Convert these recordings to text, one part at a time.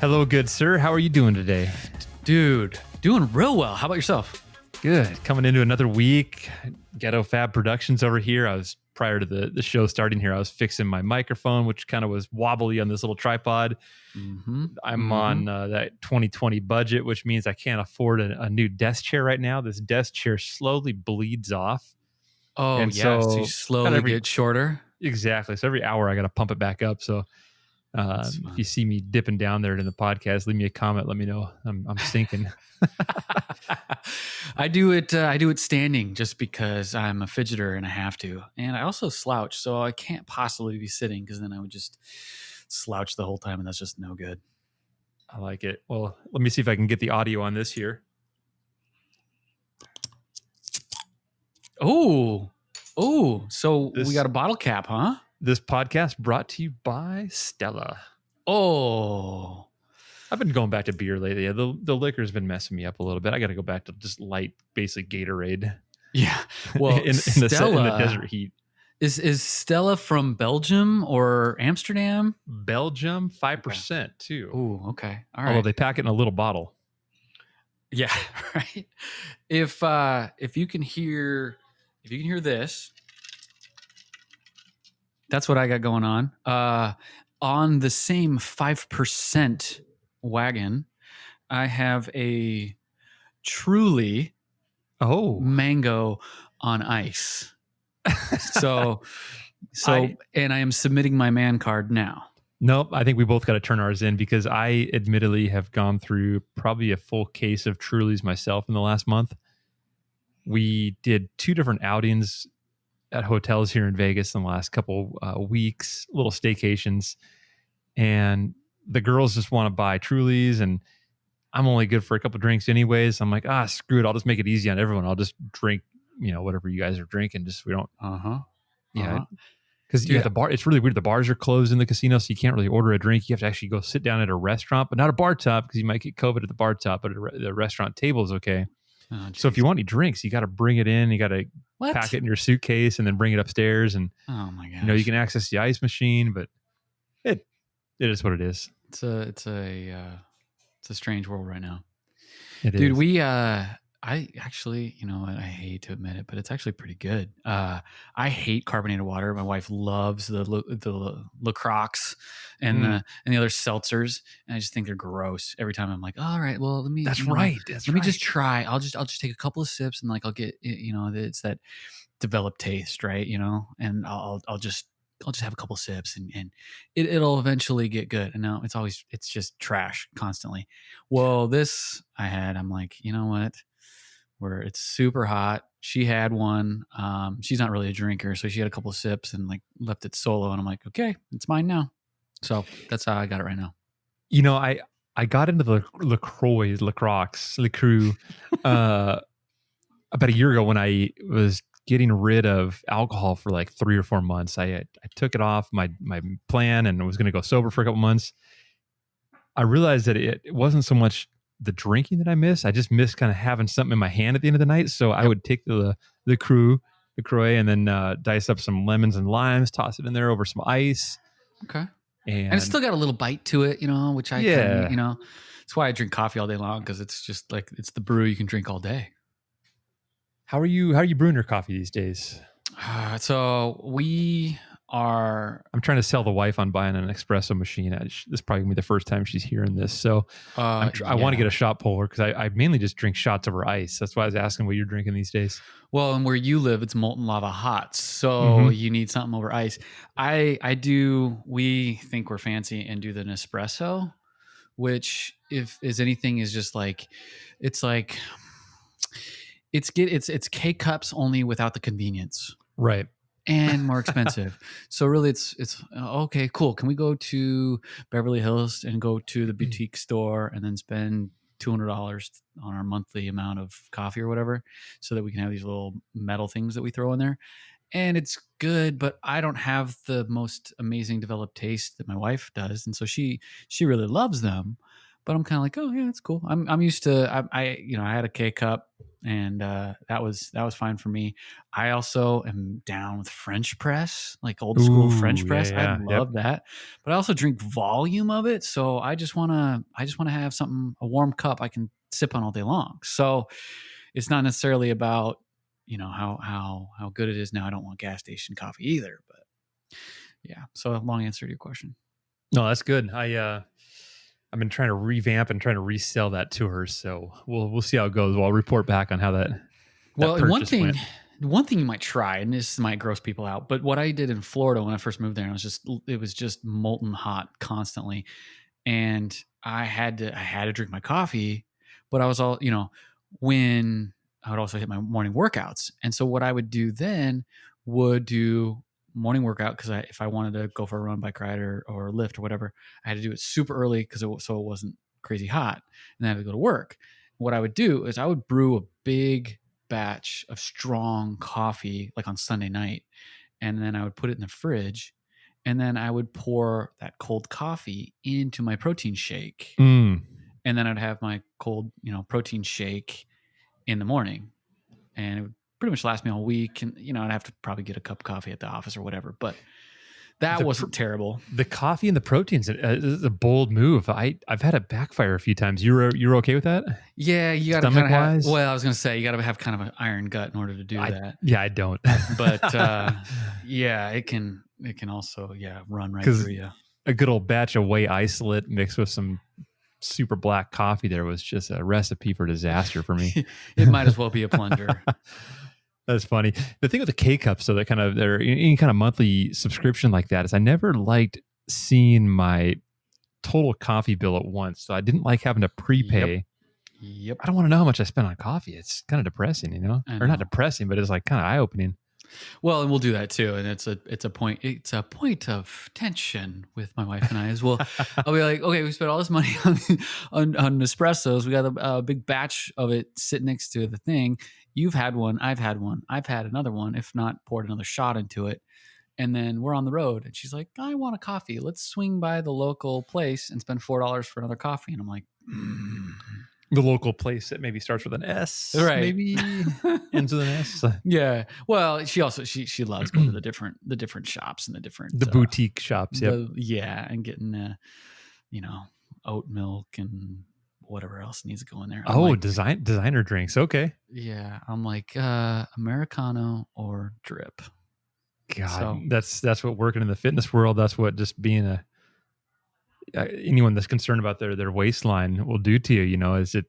Hello, good sir. How are you doing today? Dude, doing real well. How about yourself? Good. Coming into another week. Ghetto Fab Productions over here. Prior to the show starting here, I was fixing my microphone, which kind of was wobbly on this little tripod. I'm on that 2020 budget, which means I can't afford a new desk chair right now. This desk chair slowly bleeds off. Oh, and yeah. so So you slowly get shorter. Exactly. So every hour I got to pump it back up. So if you see me dipping down there in the podcast, leave me a comment. Let me know I'm sinking. I do it standing just because I'm a fidgeter and I have to. And I also slouch, so I can't possibly be sitting because then I would just slouch the whole time, and that's just no good. I like it. Well, let me see if I can get the audio on this here. Oh, so we got a bottle cap, huh? This podcast brought to you by Stella. Oh, I've been going back to beer lately. The liquor's been messing me up a little bit. I got to go back to just light, basically Gatorade. yeah. Well, in the desert heat. Is Stella from Belgium or Amsterdam? Belgium, 5% too. Oh, okay. All right. Although they pack it in a little bottle. Yeah, right. If you can hear this, that's what I got going on. On the same 5% wagon, I have a Truly mango on ice. So and I am submitting my man card now. Nope, I think we both got to turn ours in because I admittedly have gone through probably a full case of Trulies myself in the last month. We did 2 different outings at hotels here in Vegas in the last couple weeks, little staycations, and the girls just want to buy Trulies, and I'm only good for a couple drinks anyways. I'm like, screw it. I'll just make it easy on everyone. I'll just drink, whatever you guys are drinking. Just we don't. Because the bar, it's really weird. The bars are closed in the casino, so you can't really order a drink. You have to actually go sit down at a restaurant, but not a bar top because you might get COVID at the bar top. But the restaurant table is okay. Oh, so if you want any drinks, you got to bring it in. You got to pack it in your suitcase and then bring it upstairs. And oh my gosh, you can access the ice machine, but it is what it is. It's a strange world right now. Dude, we I actually, I hate to admit it, but it's actually pretty good. I hate carbonated water. My wife loves the LaCroix and the other seltzers, and I just think they're gross. Every time I'm like, all right, well, let me. That's right. Let me just try. I'll just take a couple of sips and I'll get it's that developed taste, right? And I'll just have a couple sips and it'll eventually get good. And now it's just trash constantly. Well, I'm like, you know what? Where it's super hot. She had one. She's not really a drinker, so she had a couple of sips and left it solo. And I'm like, okay, it's mine now. So that's how I got it right now. I got into the LaCroix about a year ago when I was getting rid of alcohol for like 3 or 4 months. I took it off my plan and was going to go sober for a couple months. I realized that it wasn't so much the drinking that I miss. I just miss kind of having something in my hand at the end of the night. So I would take the LaCroix and then dice up some lemons and limes, toss it in there over some ice. Okay. And it's still got a little bite to it, which I it's why I drink coffee all day long, because it's just like it's the brew you can drink all day. How are you brewing your coffee these days? So I'm trying to sell the wife on buying an espresso machine. This is probably going to be the first time she's hearing this. So I want to get a shot puller because I mainly just drink shots over ice. That's why I was asking what you're drinking these days. Well, and where you live, it's molten lava hot. So you need something over ice. We think we're fancy and do the Nespresso, which if is anything is just like, it's K-cups only without the convenience. Right. And more expensive. So really it's okay, cool. Can we go to Beverly Hills and go to the boutique store and then spend $200 on our monthly amount of coffee or whatever, so that we can have these little metal things that we throw in there? And it's good, but I don't have the most amazing developed taste that my wife does. And so she really loves them. but I'm kind of like, oh yeah, it's cool. I'm used to I had a K cup, and that was fine for me. I also am down with French press, like old school French Ooh, press. I yeah. Yep. love that, but I also drink volume of it. So I just wanna have something, a warm cup I can sip on all day long. So it's not necessarily about how good it is now. I don't want gas station coffee either, but yeah. So long answer to your question. No, that's good. I've been trying to revamp and trying to resell that to her, so we'll see how it goes. I'll report back on how that Well, purchase went. one thing you might try, and this might gross people out, but what I did in Florida when I first moved there, and it was just molten hot constantly, and I had to drink my coffee, but I was when I would also hit my morning workouts, and so what I would do then would do morning workout because if I wanted to go for a run, bike ride, or lift or whatever, I had to do it super early because so it wasn't crazy hot, and then I had to go to work. What I would do is I would brew a big batch of strong coffee like on Sunday night, and then I would put it in the fridge, and then I would pour that cold coffee into my protein shake, Mm. and then I'd have my cold, protein shake in the morning, and it would pretty much last me all week. And I'd have to probably get a cup of coffee at the office or whatever, but that wasn't terrible. The coffee and the proteins is a bold move. I've had it backfire a few times. You're okay with that? Yeah, you got to kind of have. Well, I was going to say you got to have kind of an iron gut in order to do that. Yeah, I don't. But yeah, it can also run right through you. A good old batch of whey isolate mixed with some super black coffee there was just a recipe for disaster for me. It might as well be a plunger. That's funny. The thing with the K cups, so that kind of any kind of monthly subscription like that, is I never liked seeing my total coffee bill at once. So I didn't like having to prepay. Yep. I don't want to know how much I spent on coffee. It's kind of depressing, or not depressing, but it's like kind of eye opening. Well, and we'll do that too, and it's a point of tension with my wife and I as well. I'll be like, okay, we spent all this money on espressos. We got a big batch of it sitting next to the thing. You've had one, I've had one, I've had another one. If not, poured another shot into it, and then we're on the road. And she's like, I want a coffee. Let's swing by the local place and spend $4 for another coffee. And I'm like, The local place that maybe starts with an S, right? Maybe ends with an S. Yeah. Well, she also she loves going to the different shops and the boutique shops. Yep. And getting oat milk and whatever else needs to go in there. Designer drinks. Okay. Yeah, I'm like Americano or drip. God, that's what working in the fitness world. That's what just being anyone that's concerned about their waistline will do to you. Is it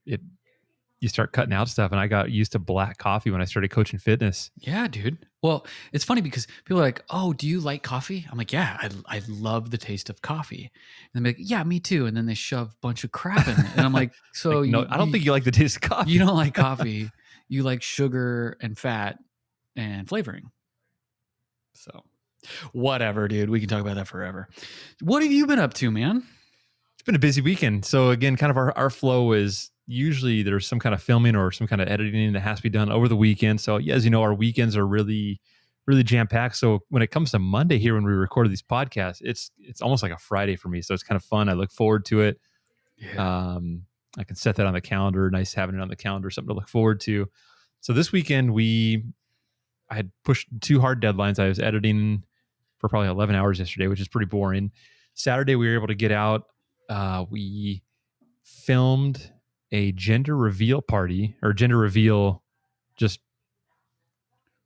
you start cutting out stuff. And I got used to black coffee when I started coaching fitness. Yeah, dude. Well, it's funny because people are like, oh, do you like coffee? I'm like, yeah, I love the taste of coffee. And they're like, yeah, me too. And then they shove a bunch of crap in it. And I'm like, so like, no, I don't think you like the taste of coffee. You don't like coffee. You like sugar and fat and flavoring. So whatever, dude. We can talk about that forever. What have you been up to, man? It's been a busy weekend. So again, kind of our flow is usually there's some kind of filming or some kind of editing that has to be done over the weekend. So yeah, as you know, our weekends are really, really jam-packed. So when it comes to Monday here, when we recorded these podcasts, it's almost like a Friday for me. So it's kind of fun. I look forward to it. Yeah. I can set that on the calendar. Nice having it on the calendar, something to look forward to. So this weekend, I had pushed 2 hard deadlines. I was editing for probably 11 hours yesterday, which is pretty boring. Saturday, we were able to get out. We filmed a gender reveal party or gender reveal just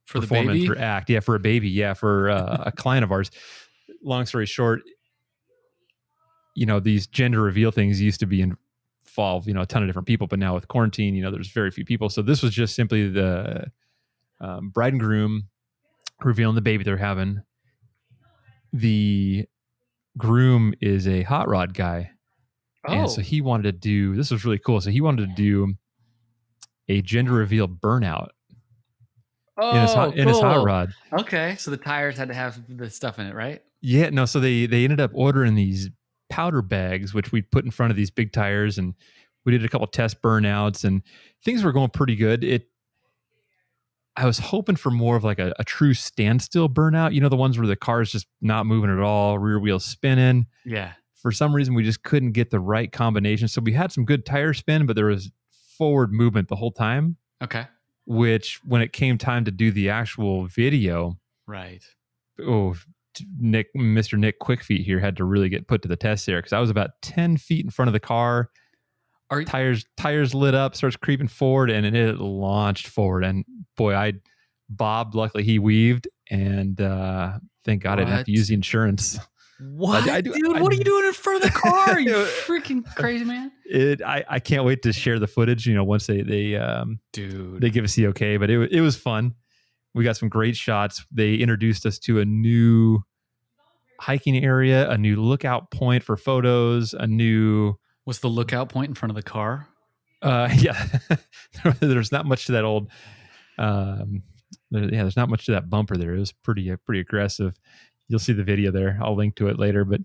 for performance or act. Yeah, for a baby. Yeah, for a client of ours. Long story short, these gender reveal things used to be involve, a ton of different people, but now with quarantine, there's very few people. So this was just simply the bride and groom revealing the baby they're having. The groom is a hot rod guy. Oh. And so he wanted to do, this was really cool. So he wanted to do a gender reveal burnout in his hot rod. Okay. So the tires had to have the stuff in it, right? Yeah. No. So they ended up ordering these powder bags, which we put in front of these big tires, and we did a couple test burnouts, and things were going pretty good. I was hoping for more of like a true standstill burnout. The ones where the car is just not moving at all, rear wheels spinning. Yeah. for some reason, we just couldn't get the right combination. So we had some good tire spin, but there was forward movement the whole time. Okay. Which, when it came time to do the actual video, Right. Mr. Nick Quickfeet here had to really get put to the test there, because I was about 10 feet in front of the car. Tires lit up, starts creeping forward, and it launched forward. And boy, I bobbed. Luckily, he weaved, and thank God I didn't have to use the insurance. What, dude? What are you doing in front of the car? You freaking crazy man! I can't wait to share the footage. Once they give us the okay. But it was fun. We got some great shots. They introduced us to a new hiking area, a new lookout point for photos, a new. What's the lookout point in front of the car? Yeah, there's not much to that old. There's not much to that bumper there. It was pretty aggressive. You'll see the video there. I'll link to it later. But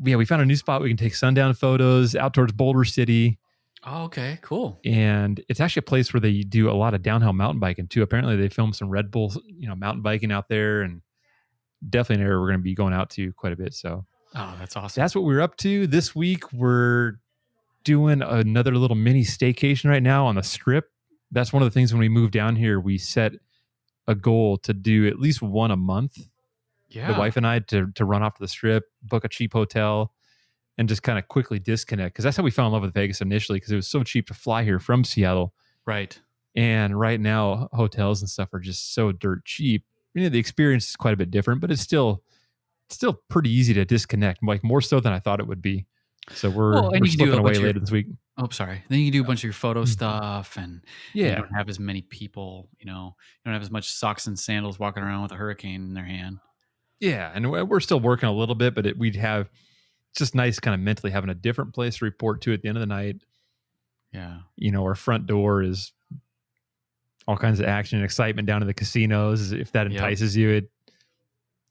yeah, we found a new spot we can take sundown photos out towards Boulder City. Oh, okay, cool. And it's actually a place where they do a lot of downhill mountain biking too. Apparently, they filmed some Red Bull, mountain biking out there, and definitely an area we're going to be going out to quite a bit. So, oh, that's awesome. That's what we're up to this week. We're doing another little mini staycation right now on the Strip. That's one of the things when we moved down here, we set a goal to do at least one a month. Yeah. The wife and I to run off to the Strip, book a cheap hotel, and just kind of quickly disconnect. Because that's how we fell in love with Vegas initially, because it was so cheap to fly here from Seattle. Right. And right now, hotels and stuff are just so dirt cheap. The experience is quite a bit different, but it's still pretty easy to disconnect, like more so than I thought it would be. So we're slipping away later this week. Oh, sorry. Then you can do a bunch of your photo stuff, and yeah, you don't have as many people. You don't have as much socks and sandals walking around with a hurricane in their hand. Yeah, and we're still working a little bit, but we'd have it's just nice kind of mentally having a different place to report to at the end of the night. Yeah. Our front door is all kinds of action and excitement down to the casinos. If that entices you,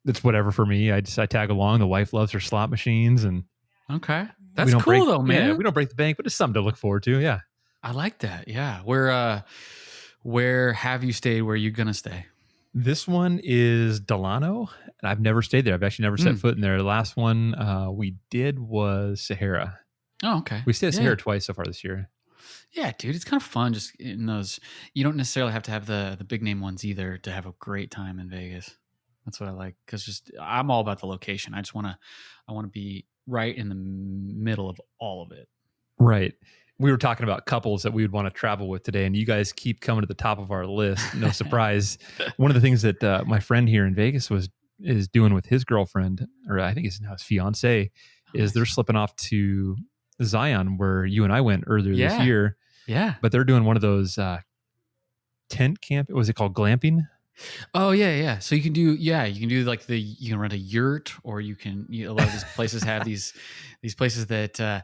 it's whatever for me. I tag along. The wife loves her slot machines, and okay, that's cool though, man. Yeah, we don't break the bank, but it's something to look forward to. Yeah, I like that. Yeah, where have you stayed? Where are you gonna stay? This one is Delano, and I've never stayed there. I've actually never set foot in there. The last one we did was Sahara. Oh, okay. We stayed at Sahara twice so far this year. Yeah, dude, it's kind of fun. Just in those, you don't necessarily have to have the big name ones either to have a great time in Vegas. That's what I like, because I'm all about the location. I want to be right in the middle of all of it. Right. We were talking about couples that we would want to travel with today, and you guys keep coming to the top of our list. No surprise. One of the things that my friend here in Vegas is doing with his girlfriend, or I think it's now his fiance, is they're slipping off to Zion, where you and I went earlier this year. Yeah. But they're doing one of those tent camp. What was it called? Glamping? Oh yeah. So you can do like you can rent a yurt, or a lot of these places have these places that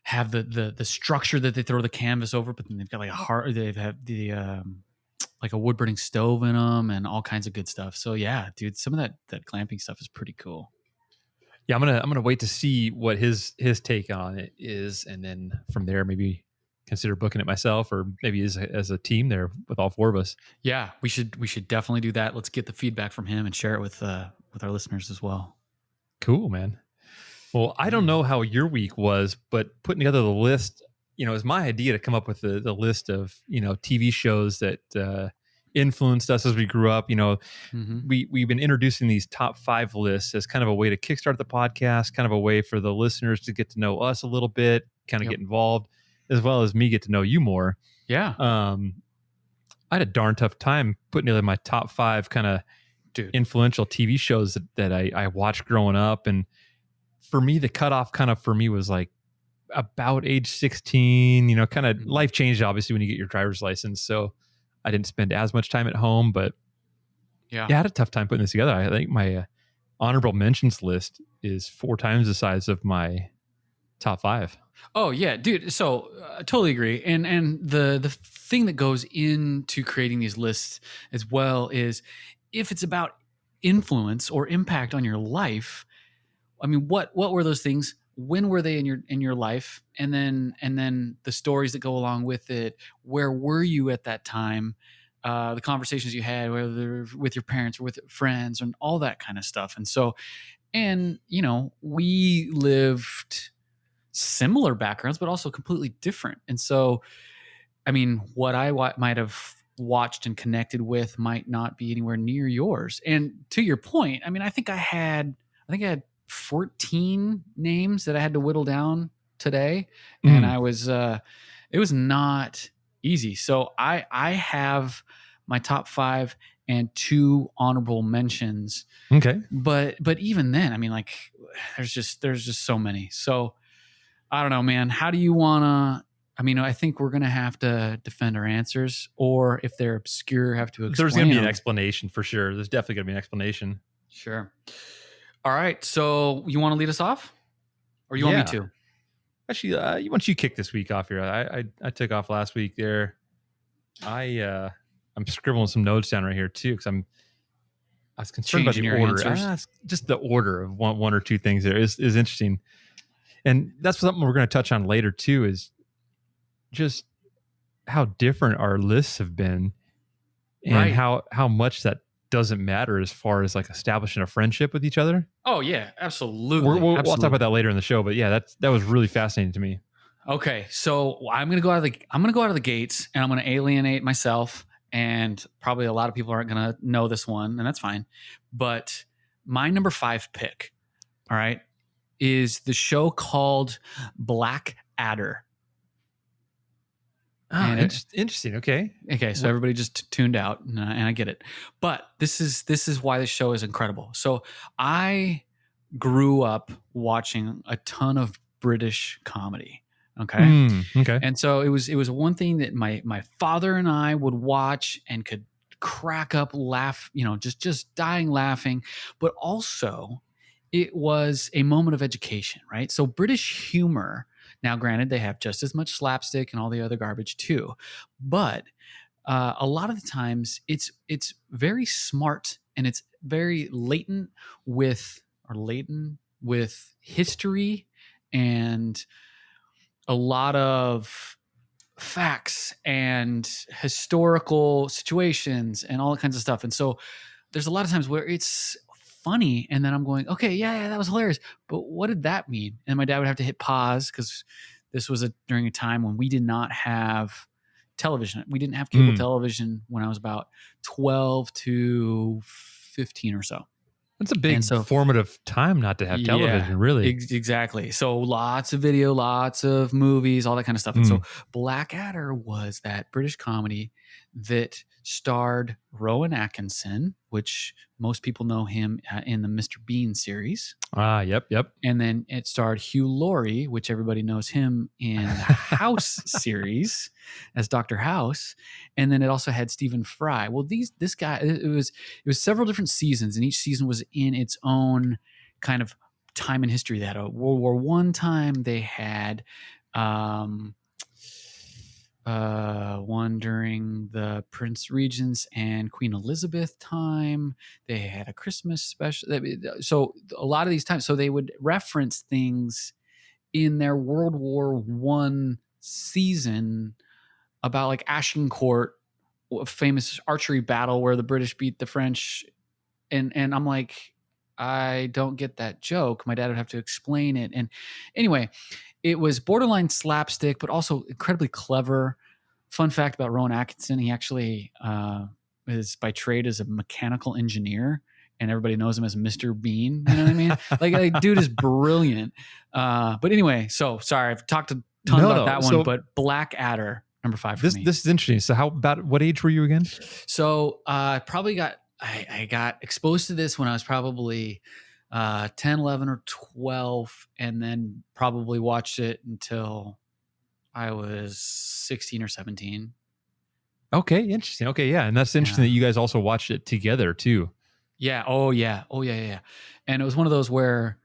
have the structure that they throw the canvas over, but then they've got like they've had the like a wood burning stove in them and all kinds of good stuff. So yeah, dude, some of that glamping stuff is pretty cool. Yeah, I'm gonna wait to see what his take on it is, and then from there maybe consider booking it myself, or maybe as a team there with all four of us. Yeah, we should definitely do that. Let's get the feedback from him and share it with our listeners as well. Cool, man. Well, I don't know how your week was, but putting together the list, it was my idea to come up with the list of, TV shows that influenced us as we grew up. We've been introducing these top 5 lists as kind of a way to kickstart the podcast, kind of a way for the listeners to get to know us a little bit, kind of get involved, as well as me get to know you more. Yeah. I had a darn tough time putting together my top 5 kind of influential TV shows that I watched growing up. And for me, the cutoff was like about age 16, kind of life changed obviously when you get your driver's license. So I didn't spend as much time at home, but I had a tough time putting this together. I think my honorable mentions list is 4 times the size of my top 5. Oh yeah, dude. So I totally agree. And the thing that goes into creating these lists as well is if it's about influence or impact on your life. I mean, what were those things? When were they in your life? And then the stories that go along with it. Where were you at that time? The conversations you had, whether with your parents or with friends, and all that kind of stuff. And so And, you know, we lived similar backgrounds, but also completely different. And so, I mean, what I might have watched and connected with might not be anywhere near yours. And to your point, I mean, I think I had 14 names that I had to whittle down today, and Mm. it was not easy. So I have my top 5 and 2 honorable mentions, Okay. but even then, I mean, like, there's just so many. So I don't know, man. How do you want to? I mean, I think we're going to have to defend our answers, or if they're obscure, have to There's going explain to be an them. explanation for sure. There's definitely going to be an explanation. Sure. All right. So you want to lead us off, or you want me Yeah. to? Actually, why don't you kick this week off here? I took off last week there. I'm scribbling some notes down right here too because I was concerned about Changing the your order. answers. Just the order of one or two things there is interesting, and that's something we're going to touch on later too. Is just how different our lists have been, and Right. how much that doesn't matter as far as like establishing a friendship with each other. Oh yeah, absolutely, We'll talk about absolutely. that later in the show, but yeah, that was really fascinating to me. Okay, so I'm gonna go out of the gates, and I'm gonna alienate myself, and probably a lot of people aren't gonna know this one, and that's fine. But my number 5 pick, all right, is the show called Black Adder. Ah, And interesting. Okay. okay, so everybody just tuned out, and I get it. But this is why this show is incredible. So I grew up watching a ton of British comedy. Okay. Okay. And so it was one thing that my father and I would watch and could crack up, laugh, you know, just dying laughing, but also it was a moment of education, right? So British humor, now granted they have just as much slapstick and all the other garbage too, but a lot of the times it's very smart, and it's very latent with history and a lot of facts and historical situations and all kinds of stuff. And so there's a lot of times where it's funny, and then I'm going, okay, yeah, that was hilarious, but what did that mean? And my dad would have to hit pause because this was during a time when we did not have television. We didn't have cable Mm. television when I was about 12 to 15 or so. That's a And big so formative time not to have yeah, television, really. exactly. So lots of video, lots of movies, all that kind of stuff. And so Mm. Blackadder was that British comedy that starred Rowan Atkinson, which most people know him in the Mr. Bean series. Ah, yep. And then it starred Hugh Laurie, which everybody knows him in the House series as Dr. House. And then it also had Stephen Fry. Well, this guy, it was several different seasons, and each season was in its own kind of time in history. They had a World War I time. They had one during the Prince Regent's and Queen Elizabeth time. They had a Christmas special. So a lot of these times, so they would reference things in their World War One season about like Agincourt, a famous archery battle where the British beat the French. And I'm like, I don't get that joke. My dad would have to explain it. And anyway, it was borderline slapstick, but also incredibly clever. Fun fact about Rowan Atkinson: he actually is by trade as a mechanical engineer, and everybody knows him as Mr. Bean. You know what I mean? Like dude is brilliant. But anyway, so sorry, I've talked a ton about that one. So but Blackadder, number 5 for me. this is interesting. So, how about what age were you again? So I got exposed to this when I was probably 10, 11, or 12, and then probably watched it until I was 16 or 17. Okay, interesting. Okay, yeah, and that's interesting Yeah. that you guys also watched it together too. Yeah. Oh, yeah. Oh, yeah, yeah, yeah. And it was one of those where,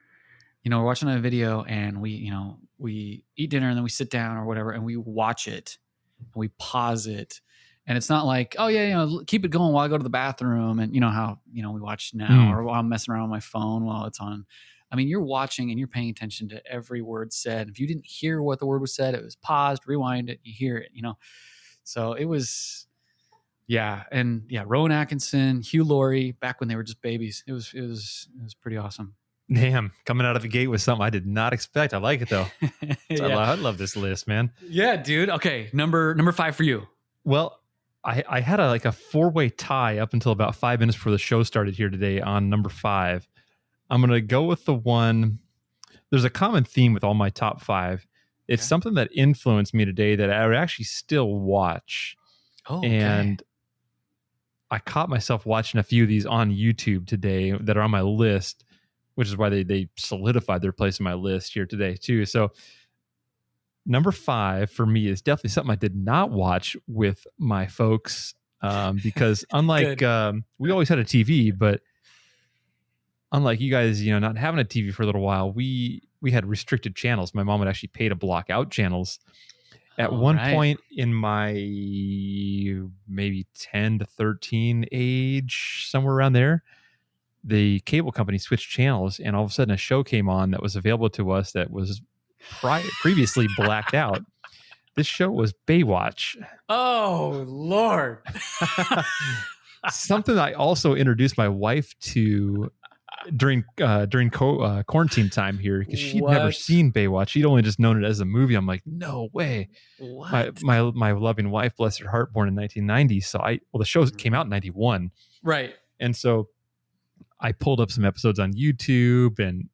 we're watching a video, and we eat dinner, and then we sit down or whatever, and we watch it, and we pause it. And it's not like, oh yeah, keep it going while I go to the bathroom, and you know how we watch now, or while I'm messing around with my phone while it's on. I mean, you're watching and you're paying attention to every word said. If you didn't hear what the word was said, it was paused, rewind it, you hear it. So it was, yeah, and yeah, Rowan Atkinson, Hugh Laurie, back when they were just babies. It was pretty awesome. Damn, coming out of the gate with something I did not expect. I like it though. Yeah. I love this list, man. Yeah, dude. Okay, number 5 for you. Well, I had a 4-way tie up until about 5 minutes before the show started here today on number 5. I'm gonna go with the one. There's a common theme with all my top 5. It's Okay. something that influenced me today that I would actually still watch. Oh, okay. And I caught myself watching a few of these on YouTube today that are on my list, which is why they solidified their place in my list here today too. So number 5 for me is definitely something I did not watch with my folks, because unlike Good. we always had a TV, but unlike you guys, not having a TV for a little while, we had restricted channels. My mom would actually pay to block out channels. At All one right. point in my maybe 10 to 13 age, somewhere around there, the cable company switched channels, and all of a sudden a show came on that was available to us that was previously blacked out. This show was Baywatch. Oh, Lord. Something I also introduced my wife to during quarantine time here, because she'd never What? seen Baywatch. She'd only just known it as a movie. I'm like, no way. What? My loving wife, bless her heart, born in 1990. So the show came out in 91. Right. And so I pulled up some episodes on YouTube, and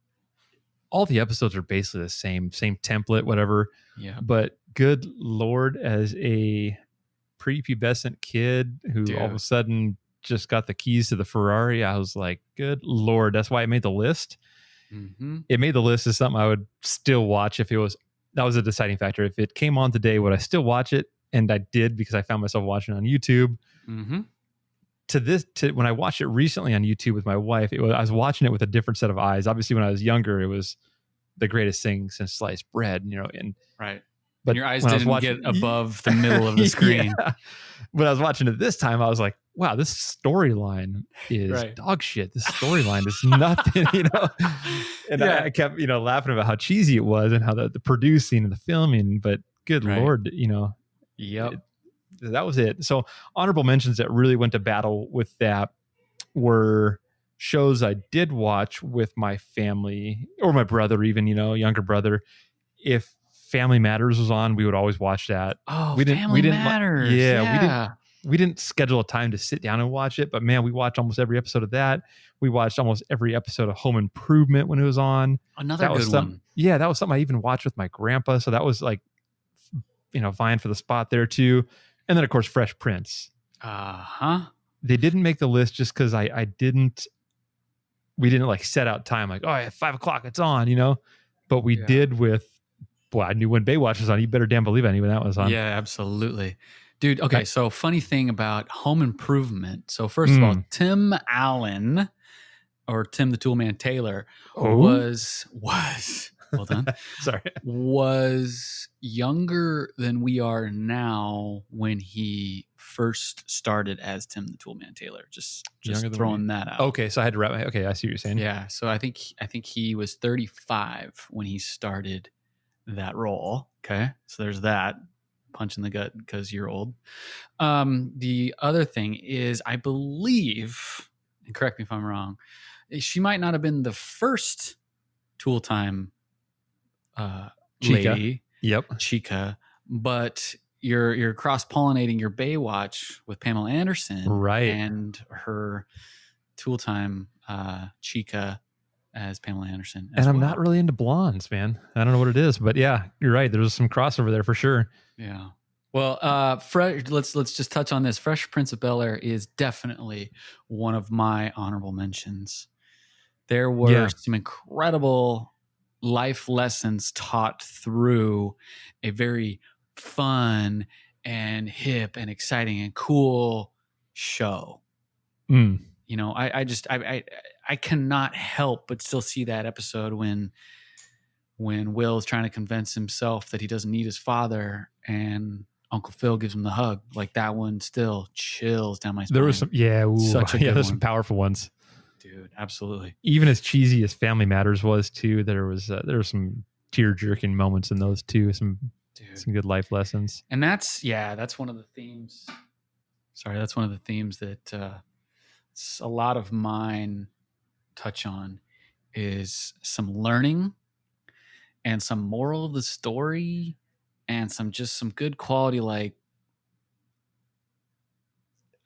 all the episodes are basically the same template, whatever. Yeah. But good Lord, as a prepubescent kid who all of a sudden just got the keys to the Ferrari, I was like, good Lord. That's why it made the list. Mm-hmm. It made the list as something I would still watch if it was. That was a deciding factor. If it came on today, would I still watch it? And I did, because I found myself watching it on YouTube. Mm-hmm. When I watched it recently on YouTube with my wife, I was watching it with a different set of eyes. Obviously, when I was younger, it was the greatest thing since sliced bread, and Right. but And your eyes when I was didn't watching, get above the middle of the screen. Yeah. When I was watching it this time, I was like, wow, this storyline is Right. dog shit. This storyline is nothing, And Yeah. I kept, laughing about how cheesy it was and how the producing and the filming, but good Right. Lord, Yep. that was it. So honorable mentions that really went to battle with that were shows I did watch with my family or my brother, even, younger brother. If Family Matters was on, we would always watch that. Oh, we Family didn't Matters. we didn't schedule a time to sit down and watch it, but man, we watched almost every episode of that. We watched almost every episode of Home Improvement when it was on. Another good one. Yeah, that was something I even watched with my grandpa. So that was like, vying for the spot there too. And then of course, Fresh Prince. Uh-huh. They didn't make the list just because we didn't like set out time like, oh, at 5:00 it's on, but we did with, boy, I knew when Baywatch was on. You better damn believe I knew when that was on. Yeah, absolutely. Dude, okay, so funny thing about Home Improvement. So first of all, Tim Allen, or Tim the Toolman Taylor, was well done. Sorry. Was younger than we are now when he first started as Tim the Toolman Taylor. Just throwing that out. Okay, so I had to wrap okay, I see what you're saying. Yeah, so I think he was 35 when he started that role. Okay, so there's that punch in the gut because you're old. The other thing is, I believe, and correct me if I'm wrong, she might not have been the first Tool Time Chica. lady, Chica, but you're cross-pollinating your Baywatch with Pamela Anderson, right, and her Tool Time Chica as Pamela Anderson. And I'm not really into blondes, man. I don't know what it is, but yeah, you're right. There's some crossover there for sure. Yeah. Well, let's just touch on this. Fresh Prince of Bel-Air is definitely one of my honorable mentions. There were some incredible life lessons taught through a very fun and hip and exciting and cool show. I cannot help but still see that episode when Will is trying to convince himself that he doesn't need his father, and Uncle Phil gives him the hug. Like, that one still chills down my spine. There was some, there's some powerful ones, dude. Absolutely. Even as cheesy as Family Matters was too, there were some tear jerking moments in those too. Some good life lessons. And that's one of the themes. Sorry, that's one of the themes that a lot of mine touch on is some learning and some moral of the story and some good quality, like,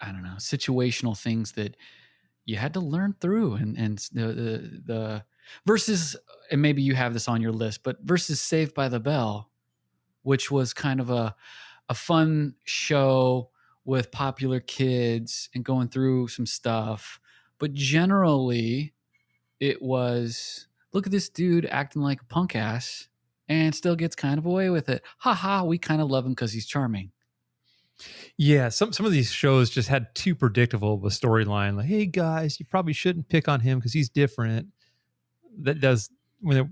I don't know, situational things that you had to learn through, and the versus, and maybe you have this on your list, but versus Saved by the Bell, which was kind of a fun show with popular kids and going through some stuff, but generally it was, look at this dude acting like a punk ass and still gets kind of away with it. Ha ha, we kind of love him because he's charming. Yeah, some of these shows just had too predictable of a storyline. Like, hey guys, you probably shouldn't pick on him because he's different. That does when it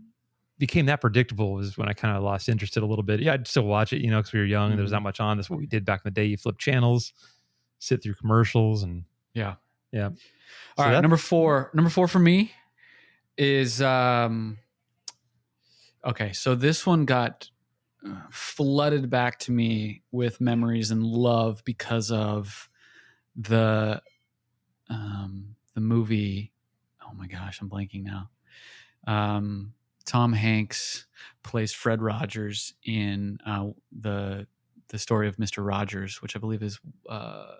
became that predictable was when I kind of lost interest in it a little bit. Yeah, I'd still watch it, because we were young and there was not much on. That's what we did back in the day. You flip channels, sit through commercials, and Yeah. yeah. All right, number four for me is okay. So this one got flooded back to me with memories and love because of the movie. Oh my gosh, I'm blanking now. Tom Hanks plays Fred Rogers in the story of Mr. Rogers, which I believe is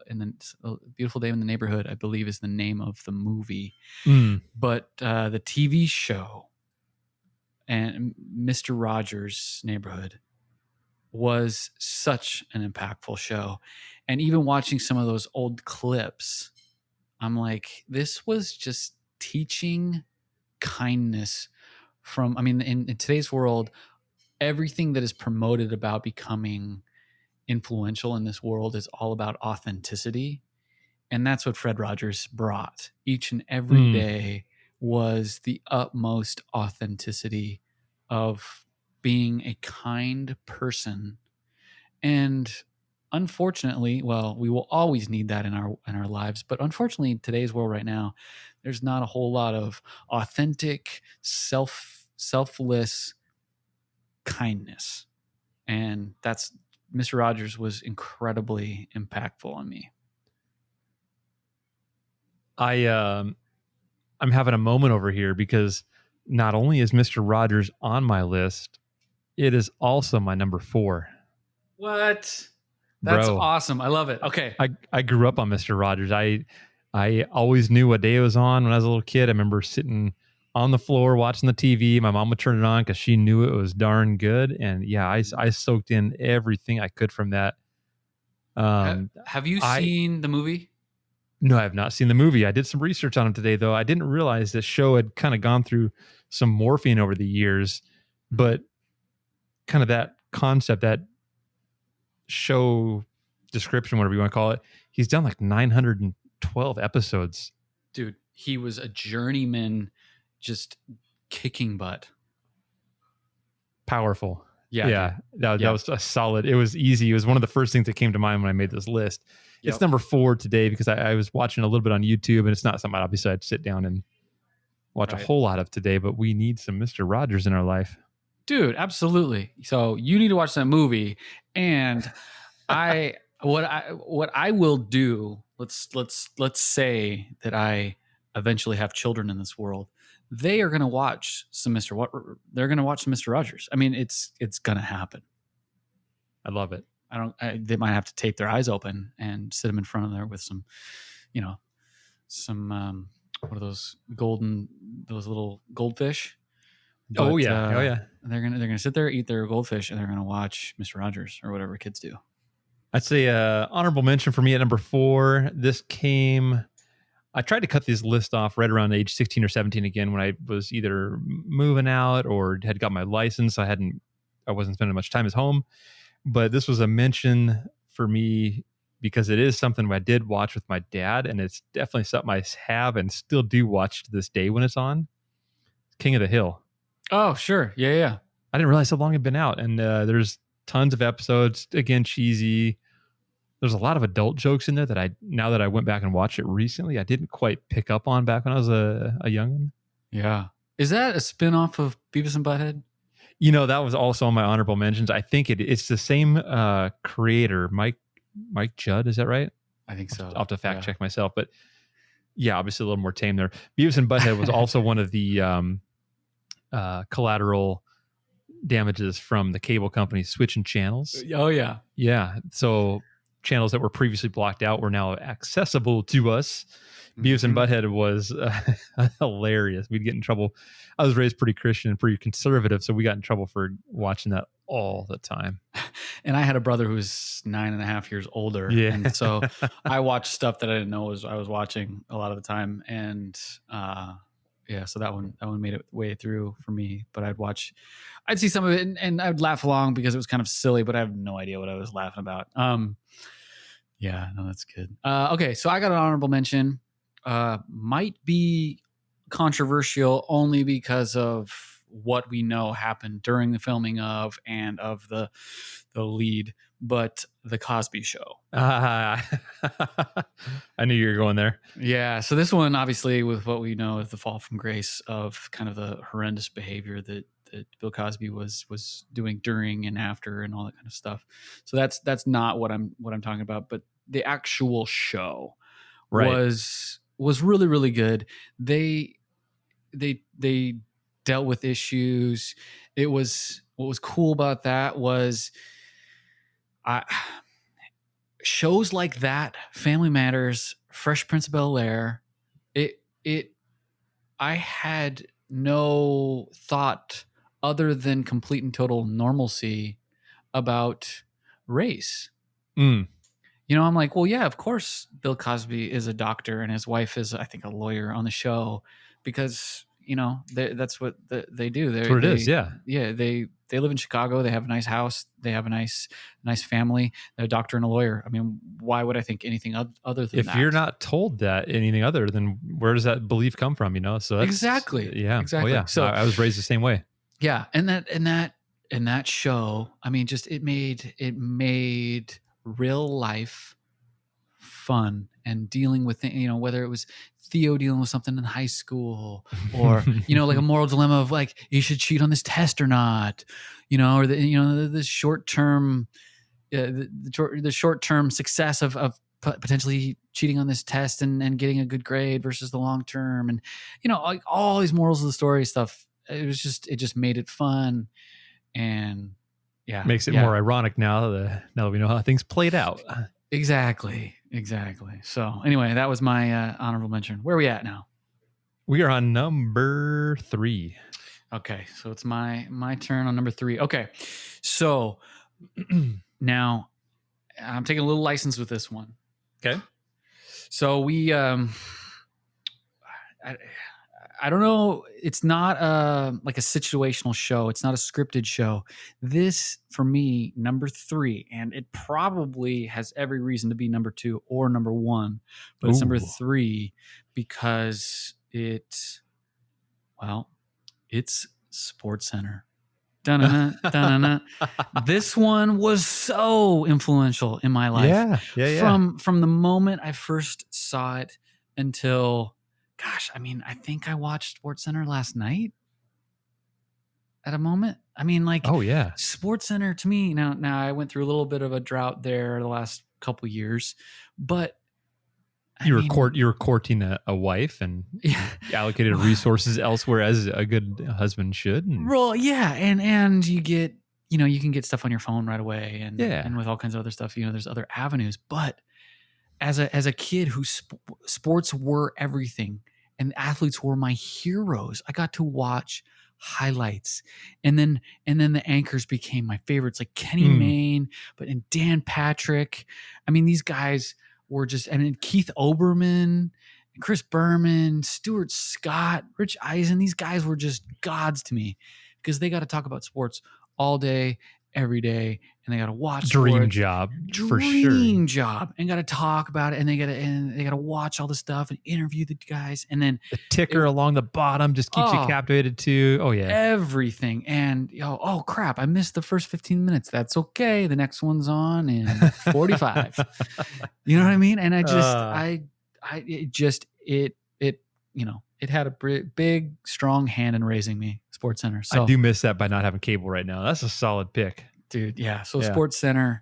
in the Beautiful Day in the Neighborhood, I believe is the name of the movie. But the TV show and Mr. Rogers' Neighborhood was such an impactful show. And even watching some of those old clips, I'm like, this was just teaching kindness from, I mean, in today's world, everything that is promoted about becoming influential in this world is all about authenticity. And that's what Fred Rogers brought. Each and every day was the utmost authenticity of being a kind person. And unfortunately, well, we will always need that in our lives, but unfortunately in today's world right now, there's not a whole lot of authentic, selfless kindness. And that's, Mr. Rogers was incredibly impactful on me. I'm having a moment over here because not only is Mr. Rogers on my list, it is also my number 4. What? That's awesome. I love it. Okay. I grew up on Mr. Rogers. I always knew what day it was on when I was a little kid. I remember sitting on the floor watching the TV. My mom would turn it on because she knew it was darn good. And yeah, I soaked in everything I could from that. Have you seen the movie? No, I have not seen the movie. I did some research on it today, though. I didn't realize this show had kind of gone through some morphing over the years, but kind of that concept, that show description, whatever you want to call it, he's done like 912 episodes. Dude, he was a journeyman, just kicking butt. Powerful. Yeah. That was a solid. It was easy. It was one of the first things that came to mind when I made this list. It's number 4 today because I was watching a little bit on YouTube, and it's not something obviously I'd sit down and watch a whole lot of today, but we need some Mr. Rogers in our life. Dude, absolutely. So you need to watch that movie. And what I will do, let's say that I eventually have children in this world. They are going to watch some they're going to watch some Mr. Rogers. I mean, it's going to happen. I love it. They might have to tape their eyes open and sit them in front of there with some, what are those little goldfish? But, They're gonna sit there, eat their goldfish, and they're gonna watch Mr. Rogers or whatever kids do. I'd say honorable mention for me at number 4. I tried to cut this list off right around age 16 or 17 again when I was either moving out or had got my license. I wasn't spending much time at home, but this was a mention for me because it is something I did watch with my dad, and it's definitely something I have and still do watch to this day when it's on. King of the Hill. Oh, sure. Yeah. I didn't realize how long it had been out. And there's tons of episodes. Again, cheesy. There's a lot of adult jokes in there that now that I went back and watched it recently, I didn't quite pick up on back when I was a youngin'. Yeah. Is that a spinoff of Beavis and Butthead? That was also on my honorable mentions. I think it's the same creator, Mike Judd. Is that right? I think so. I'll have to fact check myself. But Yeah, obviously a little more tame there. Beavis and Butthead was also one of the collateral damages from the cable company switching channels. Oh yeah. Yeah, so channels that were previously blocked out were now accessible to us. Beavis and Butthead was hilarious. We'd get in trouble. I was raised pretty Christian and pretty conservative, so we got in trouble for watching that all the time. And I had a brother who was 9.5 years older. Yeah. And so I watched stuff that I didn't know I was watching a lot of the time. And yeah, so that one made it way through for me. But I'd see some of it and I'd laugh along because it was kind of silly, but I have no idea what I was laughing about. Yeah, no, that's good. Okay, so I got an honorable mention. Might be controversial only because of what we know happened during the filming of and of the lead, but The Cosby Show. I knew you were going there. Yeah, so this one, obviously, with what we know of the fall from grace of kind of the horrendous behavior that Bill Cosby was doing during and after and all that kind of stuff. So that's not what I'm talking about, but the actual show was really, really good. They dealt with issues. What was cool about that was shows like that, Family Matters, Fresh Prince of Bel-Air, I had no thought other than complete and total normalcy about race. You know, I'm like, well, yeah, of course Bill Cosby is a doctor and his wife is, I think, a lawyer on the show because, you know, that's what they do. That's what it is, yeah. Yeah, they live in Chicago. They have a nice house. They have a nice family. They're a doctor and a lawyer. I mean, why would I think anything other than that? If you're not told that anything other, then where does that belief come from, you know? So that's, exactly. Yeah. Exactly. Oh, yeah. So I was raised the same way. Yeah. And that show, I mean, just it made real life fun and dealing with, you know, whether it was Theo dealing with something in high school or, you know, like a moral dilemma of like, you should cheat on this test or not, you know, or the short-term, the short-term success of potentially cheating on this test and getting a good grade versus the long-term. And, you know, like all these morals of the story stuff, it just made it fun. And yeah, makes it more ironic now that we know how things played out. Exactly. So anyway, that was my honorable mention. Where are we at now? We are on number 3. Okay, so it's my turn on number 3. Okay, so now I'm taking a little license with this one. Okay. So we, I don't know. It's not like a situational show. It's not a scripted show. This, for me, number 3, and it probably has every reason to be number 2 or number 1, but it's number 3 because it's SportsCenter. Dun-dun-dun, dun-dun-dun. This one was so influential in my life. Yeah. From the moment I first saw it until, gosh, I mean, I think I watched SportsCenter last night at a moment. I mean, like, oh yeah, SportsCenter to me now I went through a little bit of a drought there the last couple years, but you were courting a wife and allocated resources elsewhere as a good husband should. Well, yeah, and you get, you know, you can get stuff on your phone right away, and with all kinds of other stuff, you know, there's other avenues. But as a kid who sports were everything, and athletes were my heroes, I got to watch highlights, and then the anchors became my favorites, like Kenny Mayne, and Dan Patrick. I mean, these guys were just, I mean, Keith Olbermann, Chris Berman, Stuart Scott, Rich Eisen. These guys were just gods to me because they got to talk about sports all day, every day, and they got to watch. Dream job, for sure. Dream job, and got to talk about it, and they got to watch all the stuff and interview the guys, and then the ticker along the bottom just keeps you captivated too. Oh yeah, everything. And oh crap, I missed the first 15 minutes. That's okay. The next one's on in 45. You know what I mean? And it had a big, strong hand in raising me, SportsCenter. So I do miss that by not having cable right now. That's a solid pick, dude. Yeah. So SportsCenter,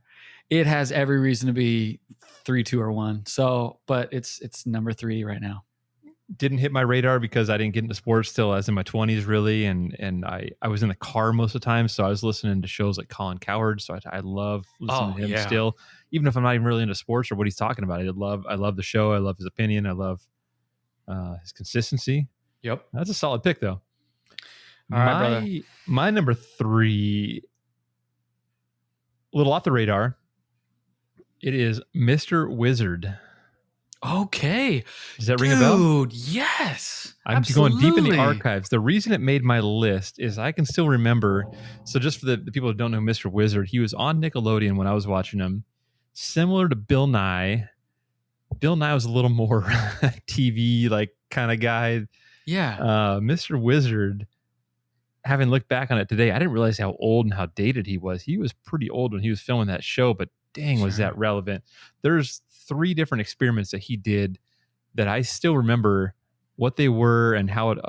it has every reason to be 3, 2, or 1. So, but it's number 3 right now. didn't hit my radar because I didn't get into sports till I was in my 20s, really, and I was in the car most of the time, so I was listening to shows like Colin Cowherd. So I love listening Oh to him yeah. still, even if I'm not even really into sports or what he's talking about. I love the show. I love his opinion. I love his consistency. Yep. That's a solid pick, though. All right, brother. My number 3, a little off the radar. It is Mr. Wizard. Okay. Does that ring a bell? Dude, yes. I'm absolutely. going deep in the archives. The reason it made my list is I can still remember. So just for the people who don't know Mr. Wizard, he was on Nickelodeon when I was watching him. Similar to Bill Nye. Bill Nye was a little more TV like kind of guy. Yeah. Mr. Wizard, having looked back on it today, I didn't realize how old and how dated he was. He was pretty old when he was filming that show, but dang, was that relevant. There's 3 different experiments that he did that I still remember what they were and how it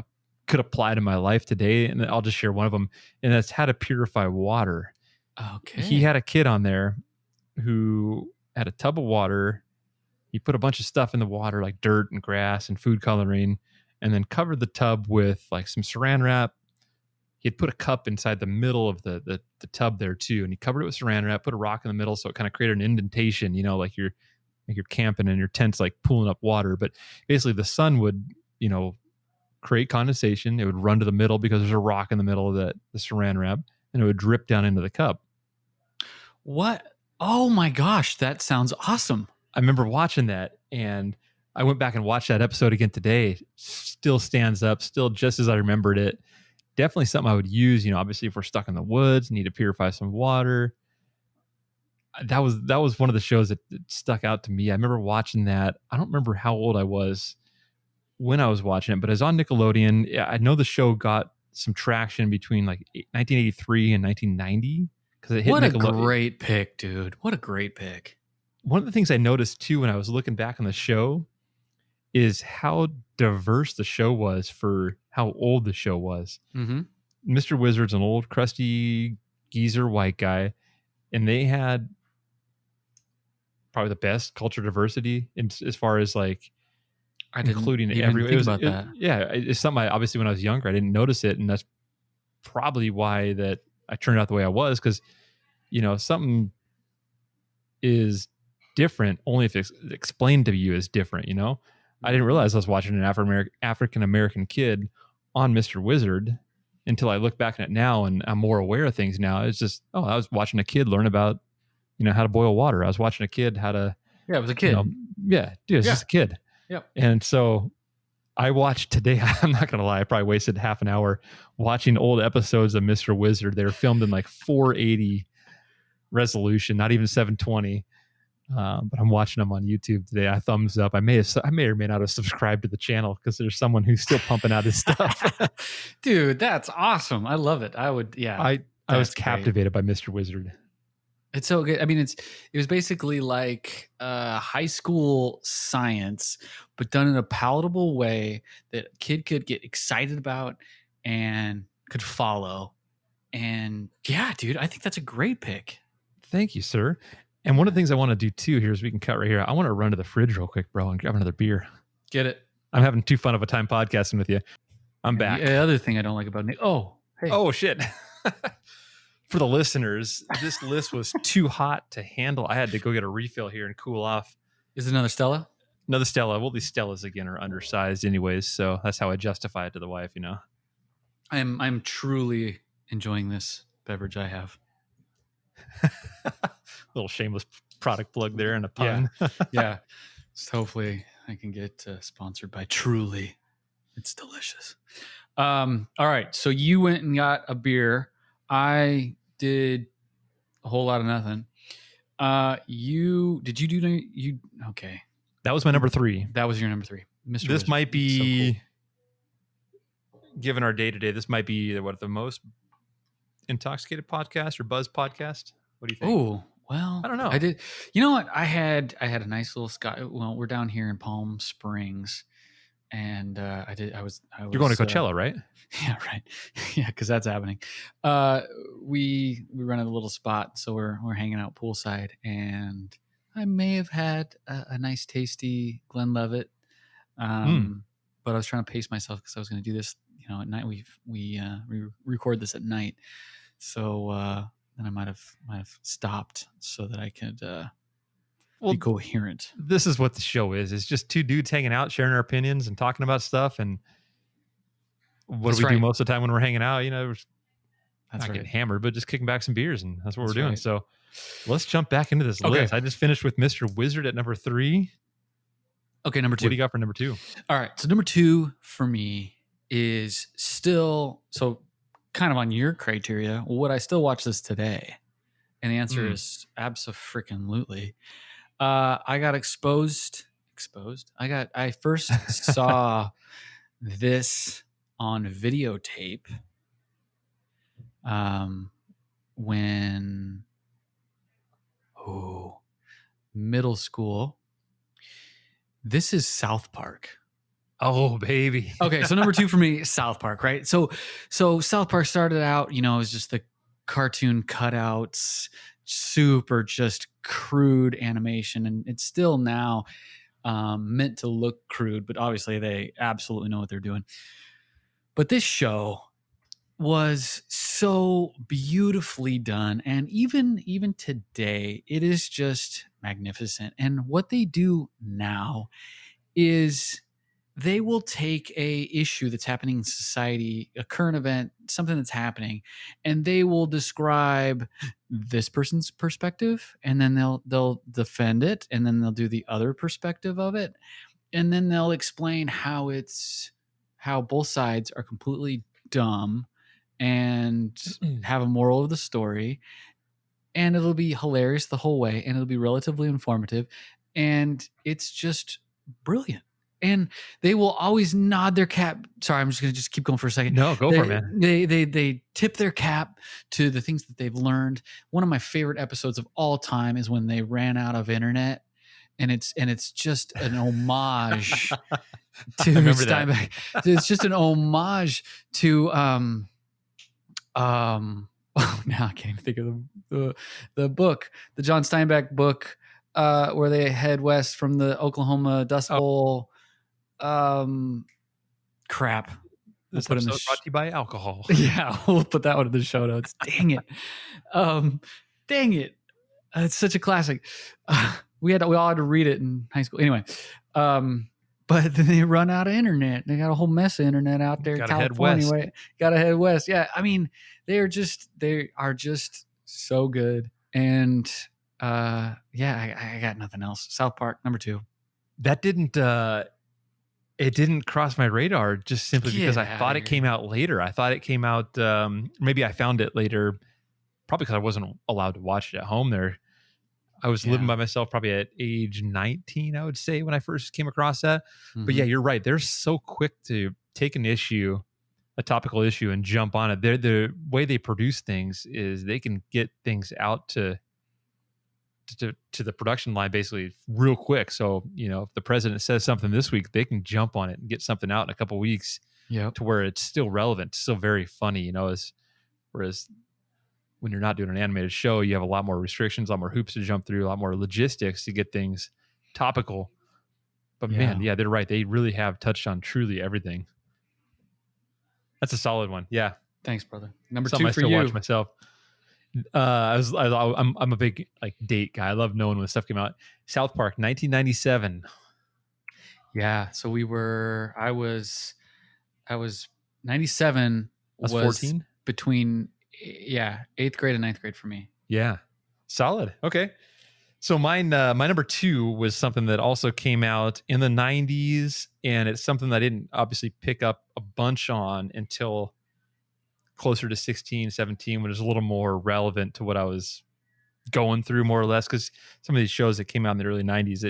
could apply to my life today. And I'll just share one of them, and that's how to purify water. Okay. He had a kid on there who had a tub of water. He put a bunch of stuff in the water, like dirt and grass and food coloring, and then covered the tub with like some saran wrap. He had put a cup inside the middle of the tub there too, and he covered it with saran wrap, put a rock in the middle so it kind of created an indentation, like you're camping and your tent's like pooling up water. But basically the sun would, create condensation. It would run to the middle because there's a rock in the middle of the saran wrap, and it would drip down into the cup. What? Oh my gosh, that sounds awesome. I remember watching that, and I went back and watched that episode again today. Still stands up, still just as I remembered it. Definitely something I would use, obviously if we're stuck in the woods, need to purify some water. That was one of the shows that stuck out to me. I remember watching that. I don't remember how old I was when I was watching it, but it was on Nickelodeon. I know the show got some traction between like 1983 and 1990 because it hit What Nickelodeon. A great pick, dude. What a great pick. One of the things I noticed too when I was looking back on the show is how diverse the show was for how old the show was. Mm-hmm. Mr. Wizard's an old, crusty geezer white guy, and they had probably the best culture diversity as far as like including everyone. Yeah, it's something obviously when I was younger I didn't notice it, and that's probably why that I turned out the way I was, because something is different only if it's explained to you as different. I didn't realize I was watching an African American kid on Mr. Wizard until I look back on it now, and I'm more aware of things now. It's just, I was watching a kid learn about, how to boil water. I was watching a kid how to. Yeah, it was a kid. Just a kid. Yep. And so I watched today. I'm not gonna lie, I probably wasted half an hour watching old episodes of Mr. Wizard. They were filmed in like 480 resolution, not even 720. But I'm watching them on YouTube today. I thumbs up. I may or may not have subscribed to the channel because there's someone who's still pumping out his stuff. Dude, that's awesome. I love it. I would, yeah. I was captivated by Mr. Wizard. It's so good. I mean, it was basically like high school science, but done in a palatable way that a kid could get excited about and could follow. And yeah, dude, I think that's a great pick. Thank you, sir. And one of the things I want to do too here is we can cut right here. I want to run to the fridge real quick, bro, and grab another beer. Get it? I'm having too fun of a time podcasting with you. I'm back. The other thing I don't like about Nick. Oh, hey. Oh, shit. For the listeners, this list was too hot to handle. I had to go get a refill here and cool off. Is it another Stella? Another Stella. Well, these Stellas again are undersized anyways, so that's how I justify it to the wife, I'm truly enjoying this beverage I have. Little shameless product plug there and a pun. Yeah. So hopefully I can get sponsored by Truly. It's delicious. All right. So you went and got a beer. I did a whole lot of nothing. Okay. That was my number 3. That was your number 3. Mr. This Wizard. might be, so cool. Given our day to day, this might be the most intoxicated podcast or buzz podcast. What do you think? Oh, well, I don't know. I did. You know what? I had a nice little Well, we're down here in Palm Springs, and I was. You're going to Coachella, right? Yeah, right. Yeah, because that's happening. We rented a little spot, so we're hanging out poolside, and I may have had a nice, tasty Glenlivet. but I was trying to pace myself because I was going to do this, at night. We record this at night, so then I might have stopped so that I could be coherent. This is what the show is. It's just two dudes hanging out, sharing our opinions and talking about stuff. And what do we do most of the time when we're hanging out? We're not getting hammered, but just kicking back some beers, and that's what we're doing. So let's jump back into this list. I just finished with Mr. Wizard at number 3. Okay, number 2. What do you got for number 2? All right, so number 2 for me is still kind of on your criteria. Would I still watch this today? And the answer is abso-freaking-lutely. I got exposed. I first saw this on videotape when middle school. This is South Park. Oh, baby. Okay, so number 2 for me, South Park, right? So South Park started out, it was just the cartoon cutouts, super just crude animation, and it's still now meant to look crude, but obviously they absolutely know what they're doing. But this show was so beautifully done, and even today, it is just magnificent. And what they do now is they will take a issue that's happening in society, a current event, something that's happening, and they will describe this person's perspective, and then they'll defend it, and then they'll do the other perspective of it, and then they'll explain how both sides are completely dumb and have a moral of the story, and it'll be hilarious the whole way, and it'll be relatively informative, and it's just brilliant. And they will always nod their cap. Sorry, I'm just going to keep going for a second. No, go for it, man. They tip their cap to the things that they've learned. One of my favorite episodes of all time is when they ran out of internet, and it's just an homage to Steinbeck. It's just an homage to now I can't even think of the book, the John Steinbeck book, where they head west from the Oklahoma Dust Bowl. Crap. This episode brought to you by alcohol. Yeah, we'll put that one in the show notes. Dang it. Dang it. It's such a classic. We all had to read it in high school. Anyway, but then they run out of internet. They got a whole mess of internet out there in California. Gotta head west. Yeah, I mean, they are just so good. And I got nothing else. South Park, number 2. That didn't it didn't cross my radar just simply because I thought it came out later. I thought it came out maybe I found it later, probably because I wasn't allowed to watch it at home there. I was living by myself probably at age 19, I would say, when I first came across that. Mm-hmm. But yeah, you're right. They're so quick to take an issue, a topical issue, and jump on it. The way they produce things is they can get things out to the production line basically real quick. So, if the president says something this week, they can jump on it and get something out in a couple of weeks to where it's still relevant, still very funny, whereas when you're not doing an animated show, you have a lot more restrictions, a lot more hoops to jump through, a lot more logistics to get things topical. But man, they're right. They really have touched on truly everything. That's a solid one. Yeah. Thanks, brother. Number Something 2 I for still you. watch myself. I'm a big date guy. I love knowing when stuff came out. South Park, 1997. Yeah. So I was 97 was 14 between 8th grade and 9th grade for me. Yeah. Solid. Okay. So my number 2 was something that also came out in the 90s, and it's something that I didn't obviously pick up a bunch on until closer to 16, 17, when it was a little more relevant to what I was going through, more or less, because some of these shows that came out in the early 90s,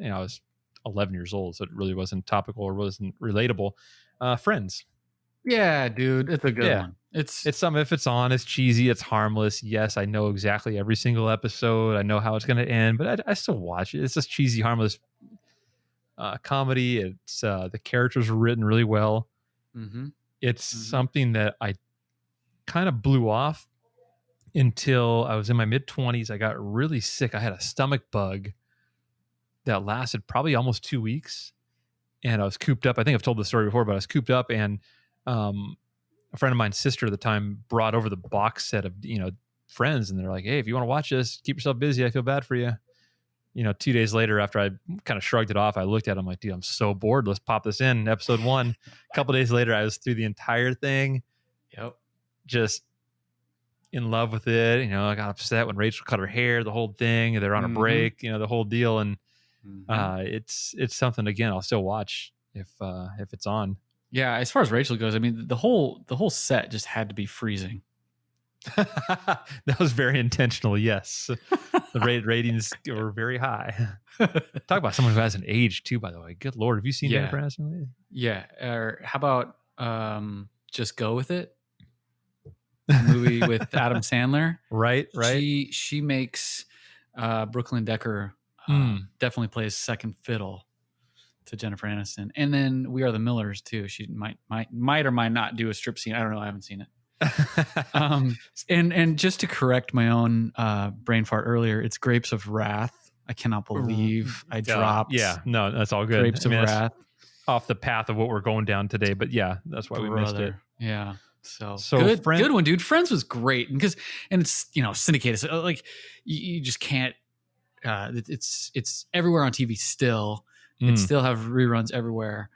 I was 11 years old, so it really wasn't topical or wasn't relatable. Friends. Yeah, dude, it's a good one. It's something, if it's on, it's cheesy, it's harmless. Yes, I know exactly every single episode. I know how it's going to end, but I still watch it. It's just cheesy, harmless comedy. It's the characters were written really well. Mm-hmm. It's something that I kind of blew off until I was in my mid-20s. I got really sick. I had a stomach bug that lasted probably almost 2 weeks. and I was cooped up. I think I've told this story before, but I was cooped up, and um, a friend of mine's sister at the time brought over the box set of, Friends, and they're like, "Hey, if you want to watch this, keep yourself busy. I feel bad for you." 2 days later, after I kind of shrugged it off, I looked at it. I'm like, dude, I'm so bored. Let's pop this in. Episode 1. A couple days later, I was through the entire thing. Yep. Just in love with it. I got upset when Rachel cut her hair, the whole thing. They're on a break, the whole deal. And it's something, again, I'll still watch if it's on. Yeah, as far as Rachel goes, I mean, the whole set just had to be freezing. That was very intentional. Yes. The ratings were very high. Talk about someone who hasn't aged too, by the way. Good Lord. Have you seen Jennifer Aniston? Yeah. Or how about Just Go With It? A movie with Adam Sandler. Right. She makes Brooklyn Decker definitely plays second fiddle to Jennifer Aniston. And then We Are the Millers too. She might or might not do a strip scene. I don't know. I haven't seen it. And just to correct my own brain fart earlier, it's Grapes of Wrath. I cannot believe I dropped. Yeah, no, that's all good. Grapes of Wrath. Off the path of what we're going down today, but yeah, that's why we missed it. Yeah. So good one, dude. Friends was great because it's syndicated. So like you just can't. It's everywhere on TV still. It still have reruns everywhere.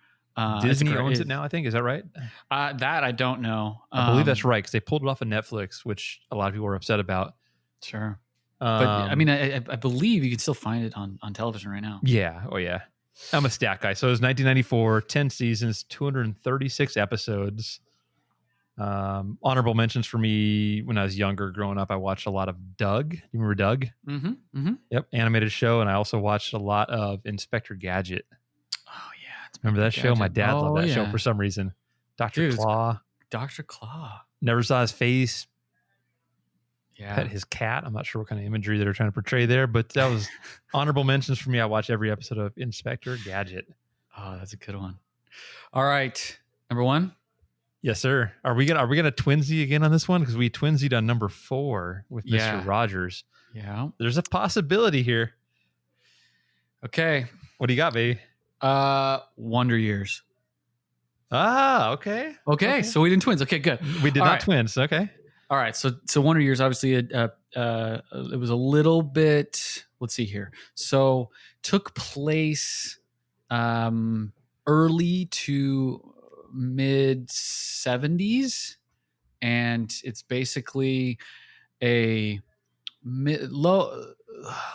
Disney owns it now, I think. Is that right? That I don't know. I believe that's right because they pulled it off of Netflix, which a lot of people were upset about. Sure. But I mean, I believe you can still find it on television right now. Yeah. Oh, yeah. I'm a stat guy. So it was 1994, 10 seasons, 236 episodes. Honorable mentions for me when I was younger, growing up, I watched a lot of Doug. You remember Doug? Mm-hmm. Yep. Animated show. And I also watched a lot of Inspector Gadget. Oh, yeah. Remember that show? My dad loved that show for some reason. Dr. Claw. Dr. Claw. Never saw his face. Yeah. Pet his cat. I'm not sure what kind of imagery they're trying to portray there, but that was honorable mentions for me. I watch every episode of Inspector Gadget. Oh, that's a good one. All right. Number 1. Yes, sir. Are we gonna twinsy again on this one? Because we twinsied on number 4 with Mr. Rogers. Yeah. There's a possibility here. Okay. What do you got, baby? Wonder Years. Okay. So we didn't twins. Okay, good. We did not twins. Okay. All right. So Wonder Years, obviously, it was a little bit. Let's see here. So took place early to mid 70s, and it's basically a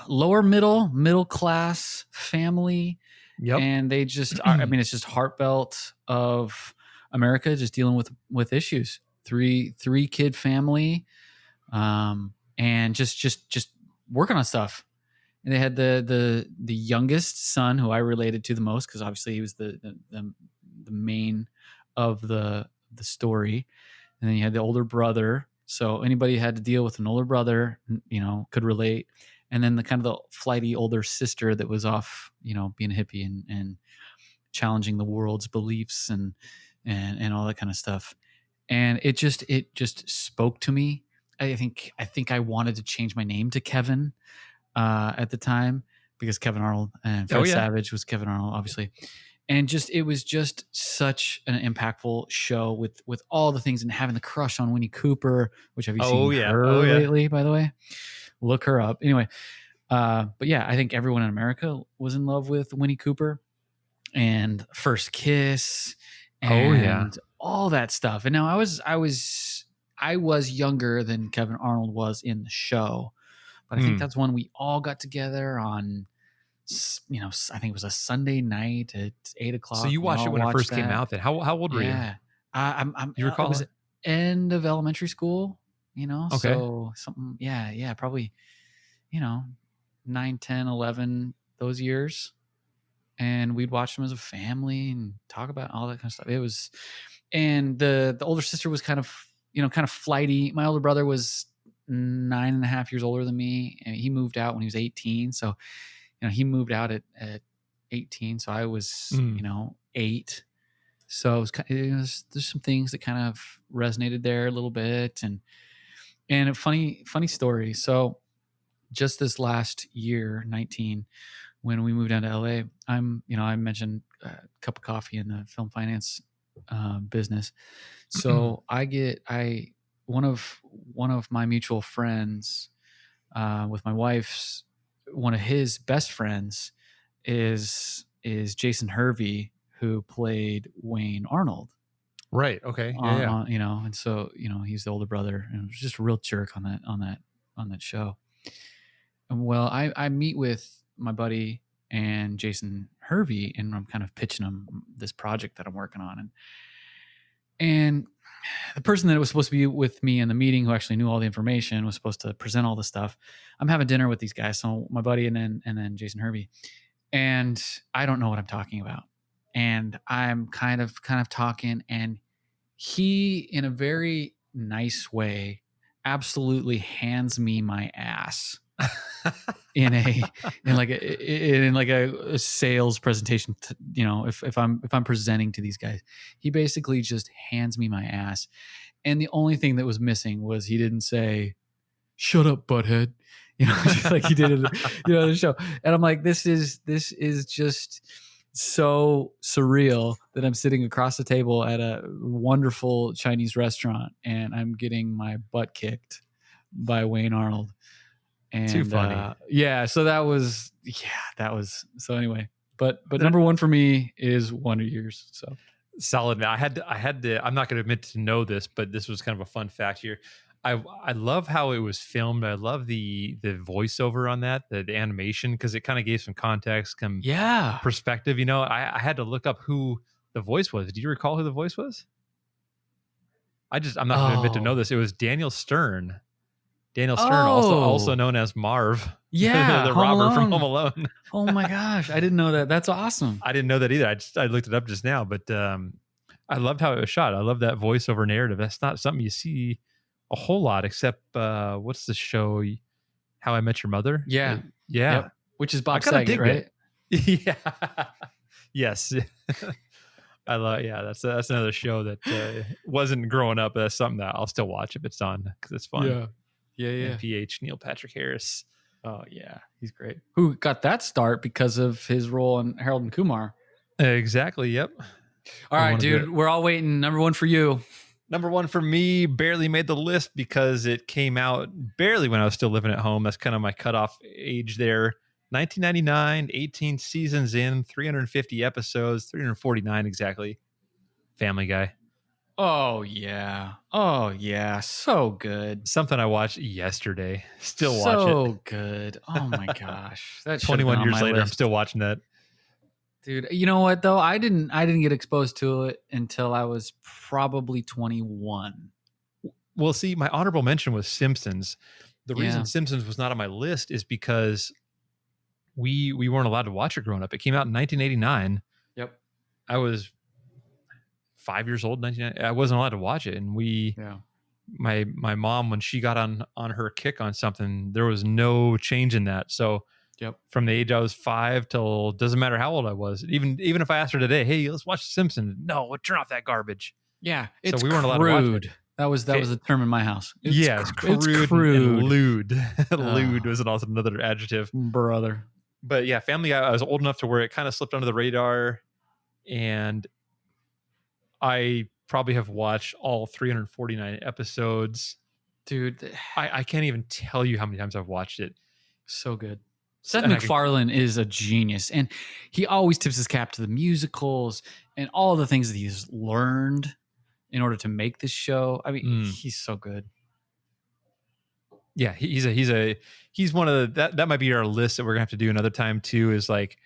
lower middle class family. Yep. And they just are, I mean, it's just heartfelt of America just dealing with issues. Three kid family, and just working on stuff. And they had the youngest son, who I related to the most because obviously he was the main of the story. And then you had the older brother. So anybody who had to deal with an older brother, could relate. And then the kind of the flighty older sister that was off, being a hippie and challenging the world's beliefs and all that kind of stuff. And it just spoke to me. I think I wanted to change my name to Kevin at the time because Kevin Arnold and Fred Savage was Kevin Arnold, obviously. And it was just such an impactful show with all the things and having the crush on Winnie Cooper, which have you seen her lately, by the way? Look her up. Anyway, but yeah, I think everyone in America was in love with Winnie Cooper and First Kiss and all that stuff. And now I was younger than Kevin Arnold was in the show, but I think that's when we all got together on, I think it was a Sunday night at 8:00. So you watched it when it first came out. Then how old were you? You recall? It was end of elementary school. Okay. So something, probably, 9, 10, 11, those years. And we'd watch them as a family and talk about all that kind of stuff. It was, and the older sister was kind of flighty. My older brother was 9.5 years older than me, and he moved out when he was 18. So, he moved out at 18. So I was, 8. So there's some things that kind of resonated there a little bit, and a funny story. So just this last year, 19, when we moved down to LA, I mentioned a cup of coffee in the film finance business. So one of my mutual friends with my wife's, one of his best friends is Jason Hervey, who played Wayne Arnold. Right. Okay. Yeah. And so he's the older brother, and was just a real jerk on that show. And well, I meet with my buddy and Jason Hervey, and I'm kind of pitching him this project that I'm working on, and the person that was supposed to be with me in the meeting, who actually knew all the information, was supposed to present all the stuff. I'm having dinner with these guys, so my buddy and then Jason Hervey, and I don't know what I'm talking about, and I'm kind of talking, and he, in a very nice way, absolutely hands me my ass in like a sales presentation. If I'm presenting to these guys, he basically just hands me my ass, and the only thing that was missing was he didn't say, "Shut up, butthead," just like he did in the show. And I'm like, this is just so surreal that I'm sitting across the table at a wonderful Chinese restaurant and I'm getting my butt kicked by Wayne Arnold. And Too funny. so that was so anyway. But number one for me is Wonder Years. So solid, man. I had to. I'm not going to admit to know this, but this was kind of a fun fact here. I love how it was filmed. I love the voiceover on that, the animation, because it kind of gave some context, perspective. I had to look up who the voice was. Do you recall who the voice was? I'm not going to admit to know this. It was Daniel Stern. Also known as Marv. Yeah, the robber from Home Alone. Oh my gosh, I didn't know that. That's awesome. I didn't know that either. I looked it up just now, but I loved how it was shot. I love that voiceover narrative. That's not something you see a whole lot, except what's the show? How I Met Your Mother. Yeah. Yep. Which is Bob Saget, right? Yeah. Yes. I love. Yeah, that's another show that wasn't growing up. But that's something that I'll still watch if it's on, because it's fun. Yeah. And PH Neil Patrick Harris. Oh yeah, he's great. Who got that start because of his role in Harold and Kumar? Exactly. Yep. All right, dude. We're all waiting. Number one for you. Number one for me barely made the list because it came out barely when I was still living at home. That's kind of my cutoff age there. 1999, 18 seasons in, 350 episodes, 349 exactly. Family Guy. Oh, yeah. So good. Something I watched yesterday. Still watch it. So good. Oh, my gosh. That 21 years later, I'm still watching that. Dude, you know what, though? I didn't get exposed to it until I was probably 21. Well, see, my honorable mention was Simpsons. The reason Simpsons was not on my list is because we weren't allowed to watch it growing up. It came out in 1989. Yep. I was 5 years old. I wasn't allowed to watch it, and my mom, when she got on her kick on something, there was no change in that. So from the age I was 5 till, doesn't matter how old I was, even if I asked her today, hey, let's watch The Simpsons, no, turn off that garbage. Yeah, so we weren't allowed to watch it. That was the term in my house. It's crude and lewd. Lewd was also another adjective, brother. But yeah, Family Guy, I was old enough to where it kind of slipped under the radar, and I probably have watched all 349 episodes. Dude, I can't even tell you how many times I've watched it. So good. Seth MacFarlane is a genius, and he always tips his cap to the musicals and all the things that he's learned in order to make this show. I mean, he's so good. Yeah, he's one of the, that might be our list that we're gonna have to do another time too, is like,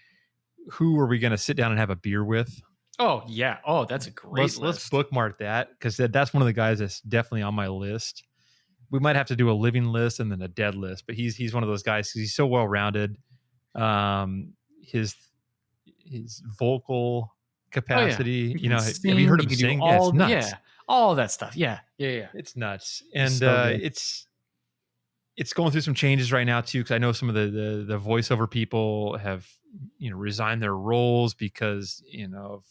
who are we gonna sit down and have a beer with? Oh yeah. Oh, that's a great list. Let's bookmark that, because that's one of the guys that's definitely on my list. We might have to do a living list and then a dead list, but he's one of those guys because he's so well rounded. His vocal capacity, have you heard him sing? It's nuts. Yeah, all that stuff. Yeah. It's nuts, and it's going through some changes right now too, because I know some of the voiceover people have resigned their roles because of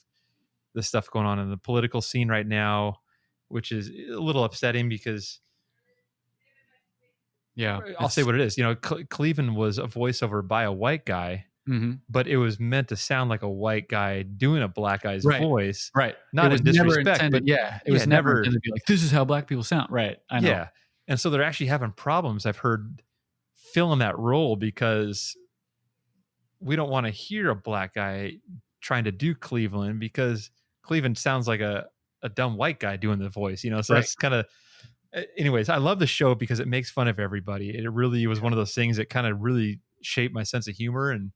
the stuff going on in the political scene right now, which is a little upsetting because Yeah. I'll say what it is. Cleveland was a voiceover by a white guy, Mhm. but it was meant to sound like a white guy doing a black guy's Right. voice, Right. It not was in never disrespect, intended but yeah, it yeah, was never never, intended to be like, "This is how black people sound." Right. I know. yeah. And so they're actually having problems, I've heard, filling that role because we don't want to hear a black guy trying to do Cleveland because Cleveland sounds like a dumb white guy doing the voice, So Right. that's kind of, anyways, I love the show because it makes fun of everybody. It really was one of those things that kind of really shaped my sense of humor. And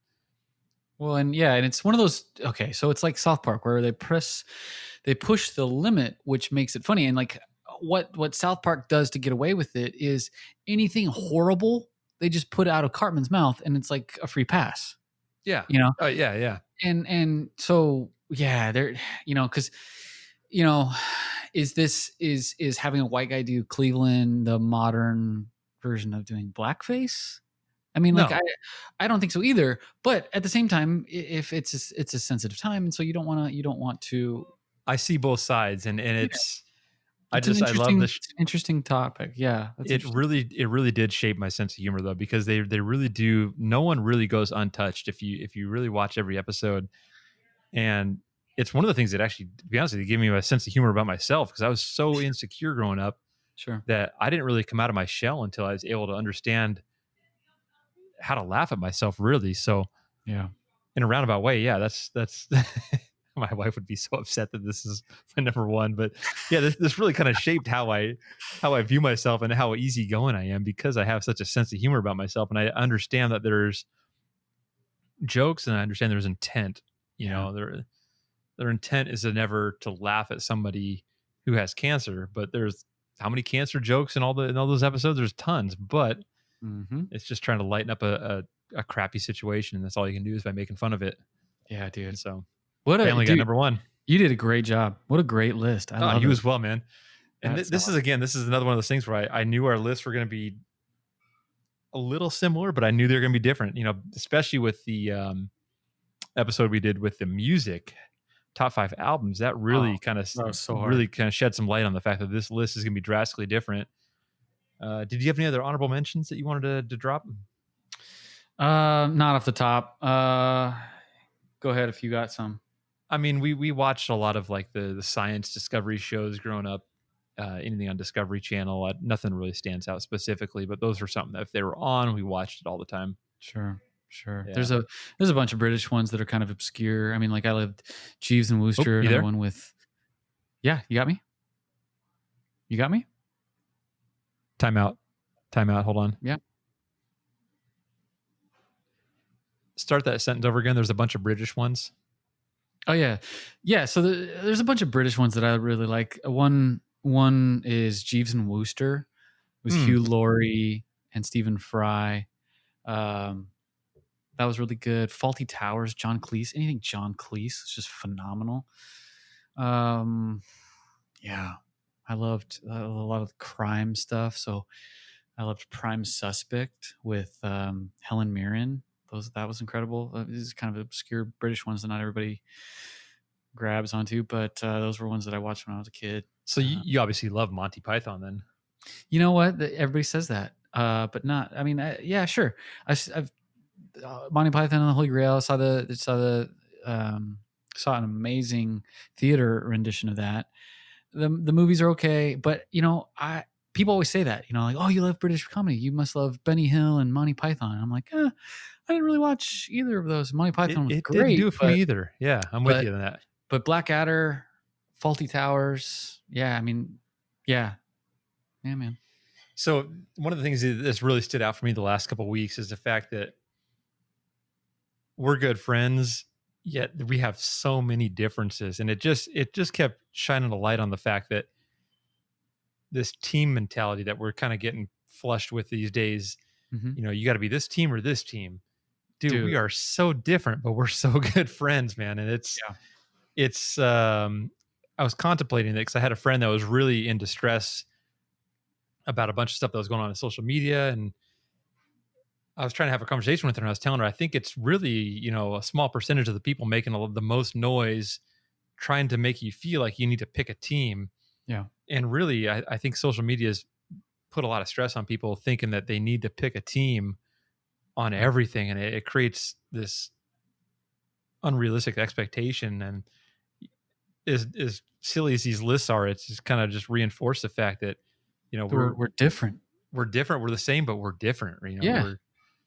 Well, and yeah, and it's one of those okay, so it's like South Park where they push the limit, which makes it funny. And like what South Park does to get away with it is anything horrible, they just put out of Cartman's mouth and it's like a free pass. yeah, You know? oh yeah, yeah. And so yeah, they're because you know, is having a white guy do Cleveland the modern version of doing blackface? I mean, like No, I don't think so either. But at the same time, if it's a sensitive time, and so you don't want to. I see both sides, and Yeah, it's I love this. it's an interesting topic. Yeah, that's interesting. It really did shape my sense of humor though, because they really do. No one really goes untouched if you really watch every episode. And it's one of the things that actually, to be honest with you, gave me a sense of humor about myself because I was so insecure growing up Sure. that I didn't really come out of my shell until I was able to understand how to laugh at myself, really. So, Yeah. in a roundabout way, yeah, that's my wife would be so upset that this is my number one. But yeah, this really kind of shaped how I view myself and how easygoing I am because I have such a sense of humor about myself, and I understand that there's jokes and I understand there's intent. Yeah. Their intent is to never to laugh at somebody who has cancer, but there's how many cancer jokes in all those episodes? There's tons, but Mm-hmm. it's just trying to lighten up a crappy situation, and that's all you can do is by making fun of it. Yeah, dude. And so, What a Family Guy dude! number one. You did a great job. What a great list. I love You it. as well, man. And That's this is another one of those things where I knew our lists were going to be a little similar, but I knew they were going to be different. Especially with the episode we did with the music top 5 albums. That really that was so hard. really kind of shed some light on the fact that this list is going to be drastically different. Did you have any other honorable mentions that you wanted to drop? Not off the top. Go ahead if you got some. I mean, we watched a lot of like the science discovery shows growing up. Anything on Discovery Channel, nothing really stands out specifically, but those are something that if they were on, we watched it all the time. Sure. Yeah. There's a bunch of British ones that are kind of obscure. I mean, like I lived Jeeves and Wooster, you another there? one with. Yeah, you got me. You got me. Time out. Hold on. Yeah. Start that sentence over again. There's a bunch of British ones. Oh yeah, yeah. So there's a bunch of British ones that I really like. One is Jeeves and Wooster. It was Hugh Laurie and Stephen Fry. That was really good. Faulty Towers, John Cleese. Anything John Cleese is just phenomenal. Yeah, I loved a lot of the crime stuff. So I loved Prime Suspect with Helen Mirren. That was incredible. These is kind of obscure British ones that not everybody grabs onto, but those were ones that I watched when I was a kid. So you obviously love Monty Python then. You know what? Everybody says that, but not. I mean, yeah, sure. I've Monty Python and the Holy Grail. Saw an amazing theater rendition of that. The movies are okay, but people always say that, like, oh, you love British comedy, you must love Benny Hill and Monty Python. And I'm like, I didn't really watch either of those. Monty Python was great. Didn't do it for me either. Yeah, I'm with you on that. But Blackadder, Faulty Towers, yeah, I mean, yeah, man. So one of the things that's really stood out for me the last couple of weeks is the fact that we're good friends, yet we have so many differences, and it just kept shining a light on the fact that this team mentality that we're kind of getting flushed with these days. Mm-hmm. You got to be this team or this team. Dude, we are so different, but we're so good friends, man. And I was contemplating it because I had a friend that was really in distress about a bunch of stuff that was going on in social media, and I was trying to have a conversation with her, and I was telling her I think it's really a small percentage of the people making the most noise, trying to make you feel like you need to pick a team. Yeah, and really, I think social media is put a lot of stress on people thinking that they need to pick a team on Right. everything, and it creates this unrealistic expectation. And as silly as these lists are, it's just kind of just reinforce the fact that We're different. we're different, we're the same, but we're different. Yeah. We're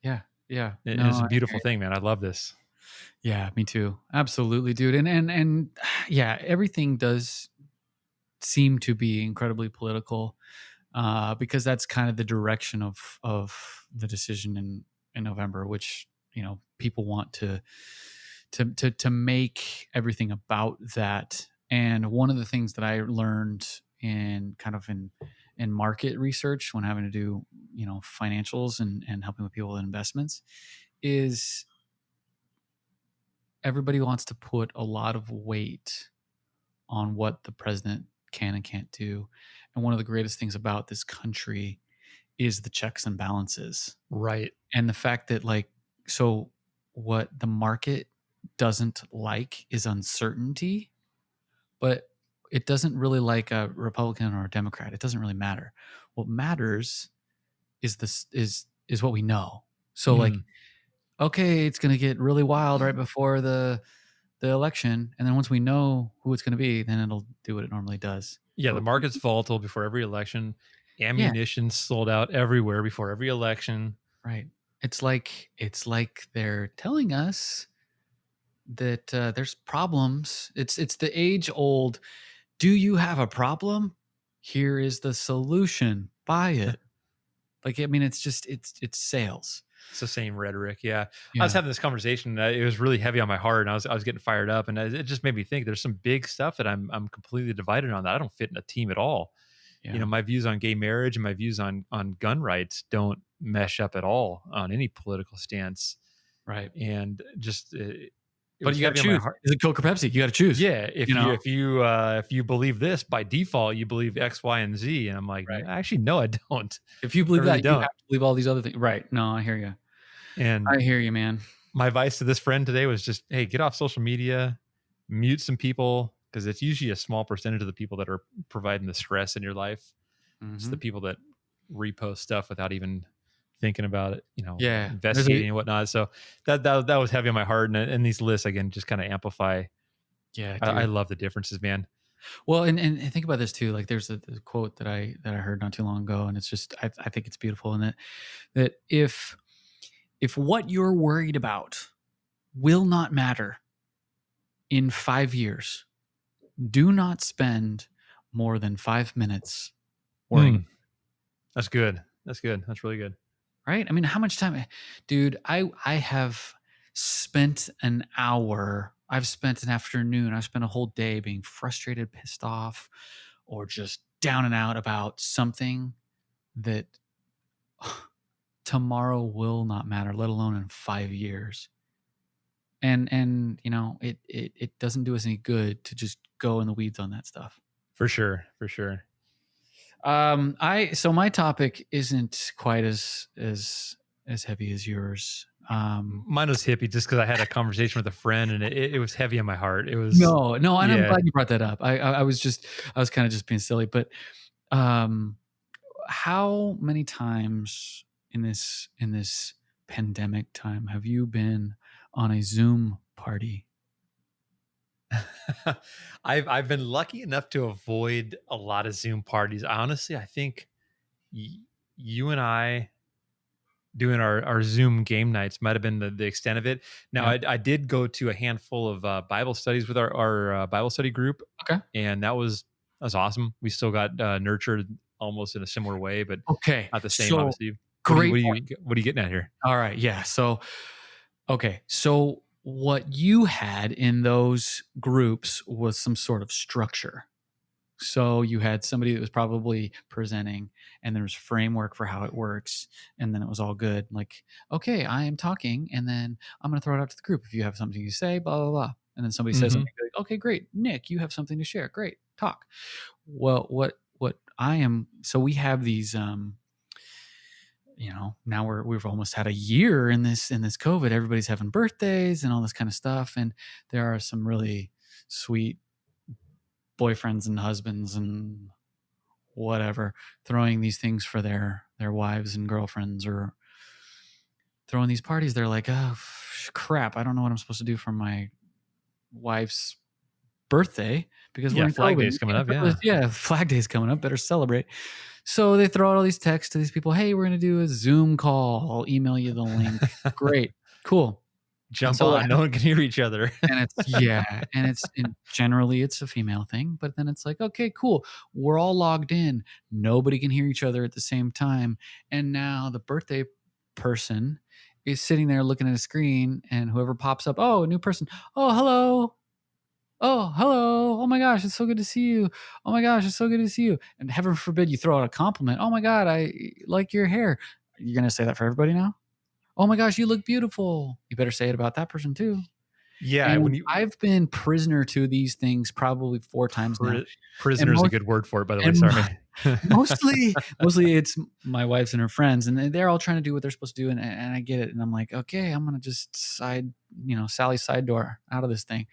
Yeah. Yeah. and No, it's a I beautiful hear thing, man. I love this. you. Yeah, me too. Absolutely, dude. And yeah, everything does seem to be incredibly political, because that's kind of the direction of the decision in November, which people want to make everything about that. And one of the things that I learned in market research when having to do financials and helping with people with investments is everybody wants to put a lot of weight on what the president can and can't do. And one of the greatest things about this country is the checks and balances. Right. And the fact that, like, so what the market doesn't like is uncertainty, but it doesn't really like a Republican or a Democrat. It doesn't really matter. What matters is is what we know. So, like, Mm. okay, it's going to get really wild right before the election, and then once we know who it's going to be, then it'll do what it normally does. Yeah, the But market's volatile before every election. yeah, Ammunition sold out everywhere before every election. right. It's like they're telling us that there's problems. It's the age old. Do you have a problem? Here is the solution. Buy it. Like, I mean, it's sales. It's the same rhetoric. Yeah. I was Yeah, having this conversation. It was really heavy on my heart, and I was getting fired up, and it just made me think there's some big stuff that I'm completely divided on, that I don't fit in a team at all. yeah, My views on gay marriage and my views on gun rights don't mesh up at all on any political stance. right. And just it But was you got heavy to on my choose. heart. Is it Coke or Pepsi? You got to choose. Yeah, You know, if you believe this, by default you believe X, Y, and Z, and I'm like, right. actually, no, I don't. If you I believe really that, you have don't. to believe all these other things. Right. No, I hear you. And I hear you, man. my advice to this friend today was just, hey, get off social media, mute some people, because it's usually a small percentage of the people that are providing the stress in your life. It's the Hmm. people that repost stuff without even thinking about it, Yeah. investigating and whatnot. So that was heavy on my heart. And these lists again just kind of amplify. Yeah, I dude. love the differences, man. Well, and think about this too. Like, there's a quote that I heard not too long ago, and it's just I think it's beautiful. And that if what you're worried about will not matter in 5 years, do not spend more than 5 minutes worrying. Mm, that's good. That's good. That's really good. Right? I mean, how much time, dude? I have spent an hour. I've spent an afternoon. I've spent a whole day being frustrated, pissed off, or just down and out about something that tomorrow will not matter, let alone in 5 years. And it doesn't do us any good to just go in the weeds on that stuff. For sure. For sure. So my topic isn't quite as heavy as yours. Mine was hippie just because I had a conversation with a friend, and it was heavy on my heart. It was, No, and I'm yeah. glad you brought that up. I was kind of just being silly, but um, how many times in this pandemic time have you been on a Zoom party? I've been lucky enough to avoid a lot of Zoom parties. Honestly, I think you and I doing our Zoom game nights might have been the extent of it. Now, Yeah. I did go to a handful of Bible studies with our Bible study group, Okay. and that was awesome. We still got nurtured almost in a similar way, but Okay. not the same, So obviously. great point. What are you getting at here? All right. Yeah. So okay. So what you had in those groups was some sort of structure. So you had somebody that was probably presenting, and there was framework for how it works, and then it was all good. Like, okay, I am talking, and then I'm going to throw it out to the group. If you have something to say, blah blah blah, and then somebody says Hmm. something like, okay, great, Nick, you have something to share. Great, talk. Well, what I am. So we have these. Now we've almost had a year in this COVID. Everybody's having birthdays and all this kind of stuff, and there are some really sweet boyfriends and husbands and whatever, throwing these things for their wives and girlfriends, or throwing these parties. They're like, oh crap, I don't know what I'm supposed to do for my wife's birthday because we're Yeah, in Flag COVID. Day's coming up. Yeah. Yeah, Flag Day's coming up. Better celebrate. So they throw out all these texts to these people. Hey, we're going to do a Zoom call. I'll email you the link. Great. Cool. And Jump so on. No one can hear each other. and generally it's a female thing, but then it's like, okay, cool. We're all logged in. Nobody can hear each other at the same time. And now the birthday person is sitting there looking at a screen, and whoever pops up, oh, a new person. Oh, hello. Oh, hello. Oh my gosh, it's so good to see you. Oh my gosh, it's so good to see you. And heaven forbid you throw out a compliment. Oh my God, I like your hair. You're going to say that for everybody now? Oh my gosh, you look beautiful. You better say it about that person too. Yeah, And when you I've been prisoner to these things probably 4 times now. prisoner is a good word for it, by the way. Sorry. mostly it's my wife's and her friends, and they're all trying to do what they're supposed to do, and I get it, and I'm like, okay, I'm gonna just Sally's side door out of this thing,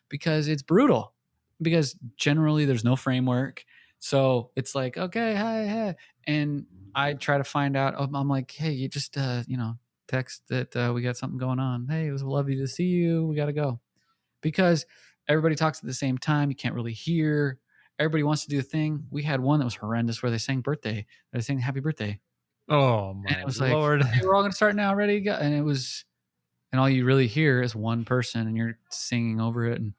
because it's brutal. Because generally there's no framework, so it's like, okay, hi, and I try to find out. I'm like, hey, you just text that we got something going on. Hey, it was lovely to see you. We got to go, because everybody talks at the same time. You can't really hear. Everybody wants to do a thing. We had one that was horrendous where they sang birthday. They sang happy birthday. Oh And my it was Lord. like, okay, we're all going to start now. Ready to go. And all you really hear is one person, and you're singing over it. And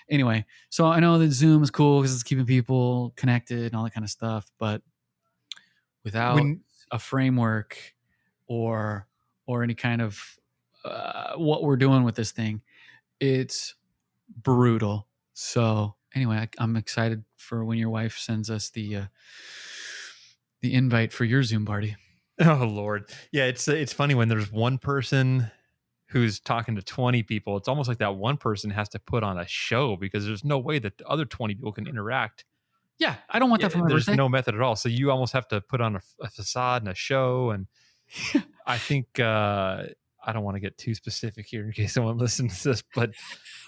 anyway, so I know that Zoom is cool because it's keeping people connected and all that kind of stuff. But without a framework or any kind of what we're doing with this thing, it's brutal. So anyway, I'm excited for when your wife sends us the invite for your Zoom party. Oh Lord. Yeah, it's funny when there's one person who's talking to 20 people. It's almost like that one person has to put on a show, because there's no way that the other 20 people can interact. Yeah, I don't want that for my There's birthday. no method at all. So you almost have to put on a facade and a show. And I think I don't want to get too specific here in case someone listens to this, but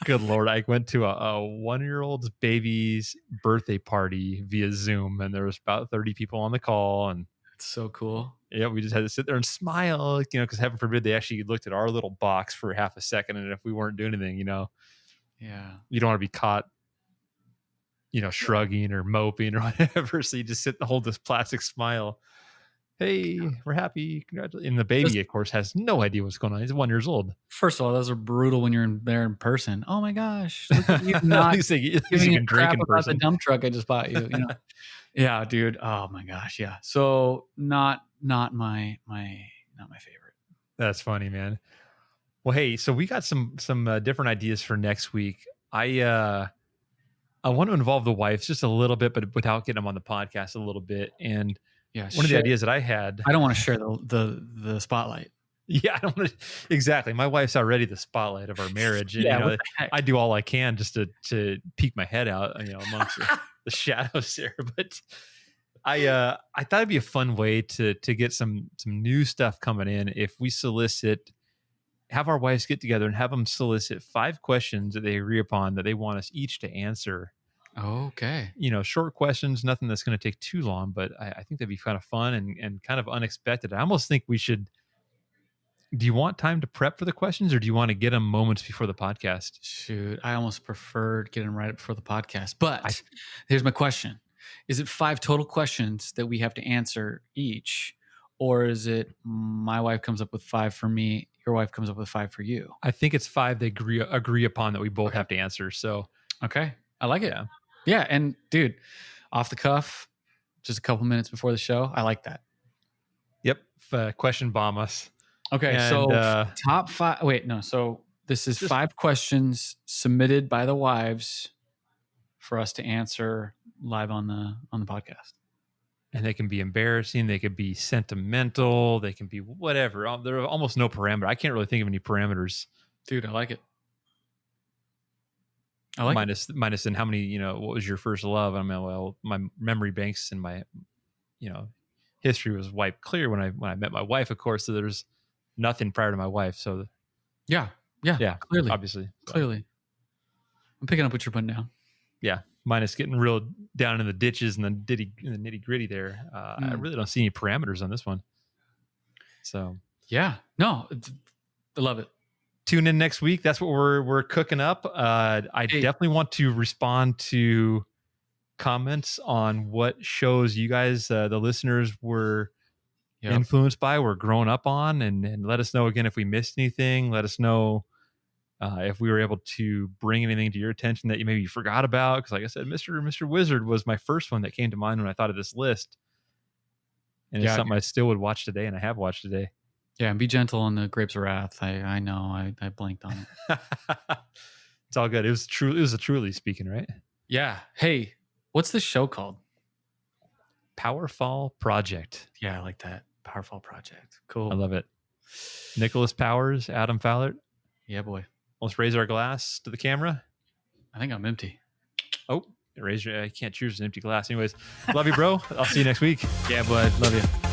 good Lord, I went to a 1-year-old's baby's birthday party via Zoom, and there was about 30 people on the call. And it's so cool. Yeah, we just had to sit there and smile, because heaven forbid they actually looked at our little box for half a second, and if we weren't doing anything, yeah, you don't want to be caught, shrugging or moping or whatever. So you just sit and hold this plastic smile. Hey, we're happy. Congratulations. And the baby, of course, has no idea what's going on. He's 1 year old. First of all, those are brutal when you're there in person. Oh my gosh, look at you not at least you giving can a crap drink in about the person. dump truck I just bought you. Yeah, dude. Oh my gosh, yeah. So not my favorite. That's funny, man. Well, hey, so we got some different ideas for next week. I want to involve the wives just a little bit, but without getting them on the podcast a little bit. And one of the ideas that I had, I don't want to share the spotlight. Yeah, I don't want to, exactly. My wife's already the spotlight of our marriage, and Yeah, I do all I can just to peek my head out, amongst the shadows there. But I thought it'd be a fun way to get some new stuff coming in if we have our wives get together and have them solicit 5 questions that they agree upon that they want us each to answer. Okay. Short questions, nothing that's going to take too long, but I think that'd be kind of fun and kind of unexpected. I almost think we should. Do you want time to prep for the questions, or do you want to get them moments before the podcast? Shoot, I almost preferred getting them right up before the podcast. But here's my question. Is it 5 total questions that we have to answer each? Or is it my wife comes up with 5 for me, your wife comes up with 5 for you? I think it's 5 they agree upon that we both have to answer. So, okay. I like it. Yeah. And dude, off the cuff, just a couple minutes before the show. I like that. Yep. Question bomb us. Okay. And, so top 5. Wait, no. So this is 5 questions submitted by the wives for us to answer live on the podcast. And they can be embarrassing. They could be sentimental. They can be whatever. There are almost no parameter. I can't really think of any parameters. Dude, I like it. Minus in how many, what was your first love? I mean, well, my memory banks and my, history was wiped clear when I met my wife, of course. So there's nothing prior to my wife. So yeah. Clearly, obviously, clearly, I'm picking up what you're putting down. Yeah. minus getting real down in the ditches and the nitty gritty there. I really don't see any parameters on this one. So yeah, no, I love it. Tune in next week. That's what we're cooking up. I definitely want to respond to comments on what shows you guys, the listeners, were influenced by, were growing up on, and let us know again if we missed anything. Let us know if we were able to bring anything to your attention that you maybe forgot about. Because like I said, Mr. Wizard was my first one that came to mind when I thought of this list. And it's something I still would watch today, and I have watched today. Yeah, and be gentle on the Grapes of Wrath. I know, I blanked on it. It's all good. It was a truly speaking, right? Yeah. Hey, what's this show called? PowerFall Project. Yeah, I like that. PowerFall Project. Cool. I love it. Nicholas Powers, Adam Fallert. Yeah, boy. Let's raise our glass to the camera. I think I'm empty. Oh, I can't cheers an empty glass. Anyways, love you, bro. I'll see you next week. Yeah, bud. Love you.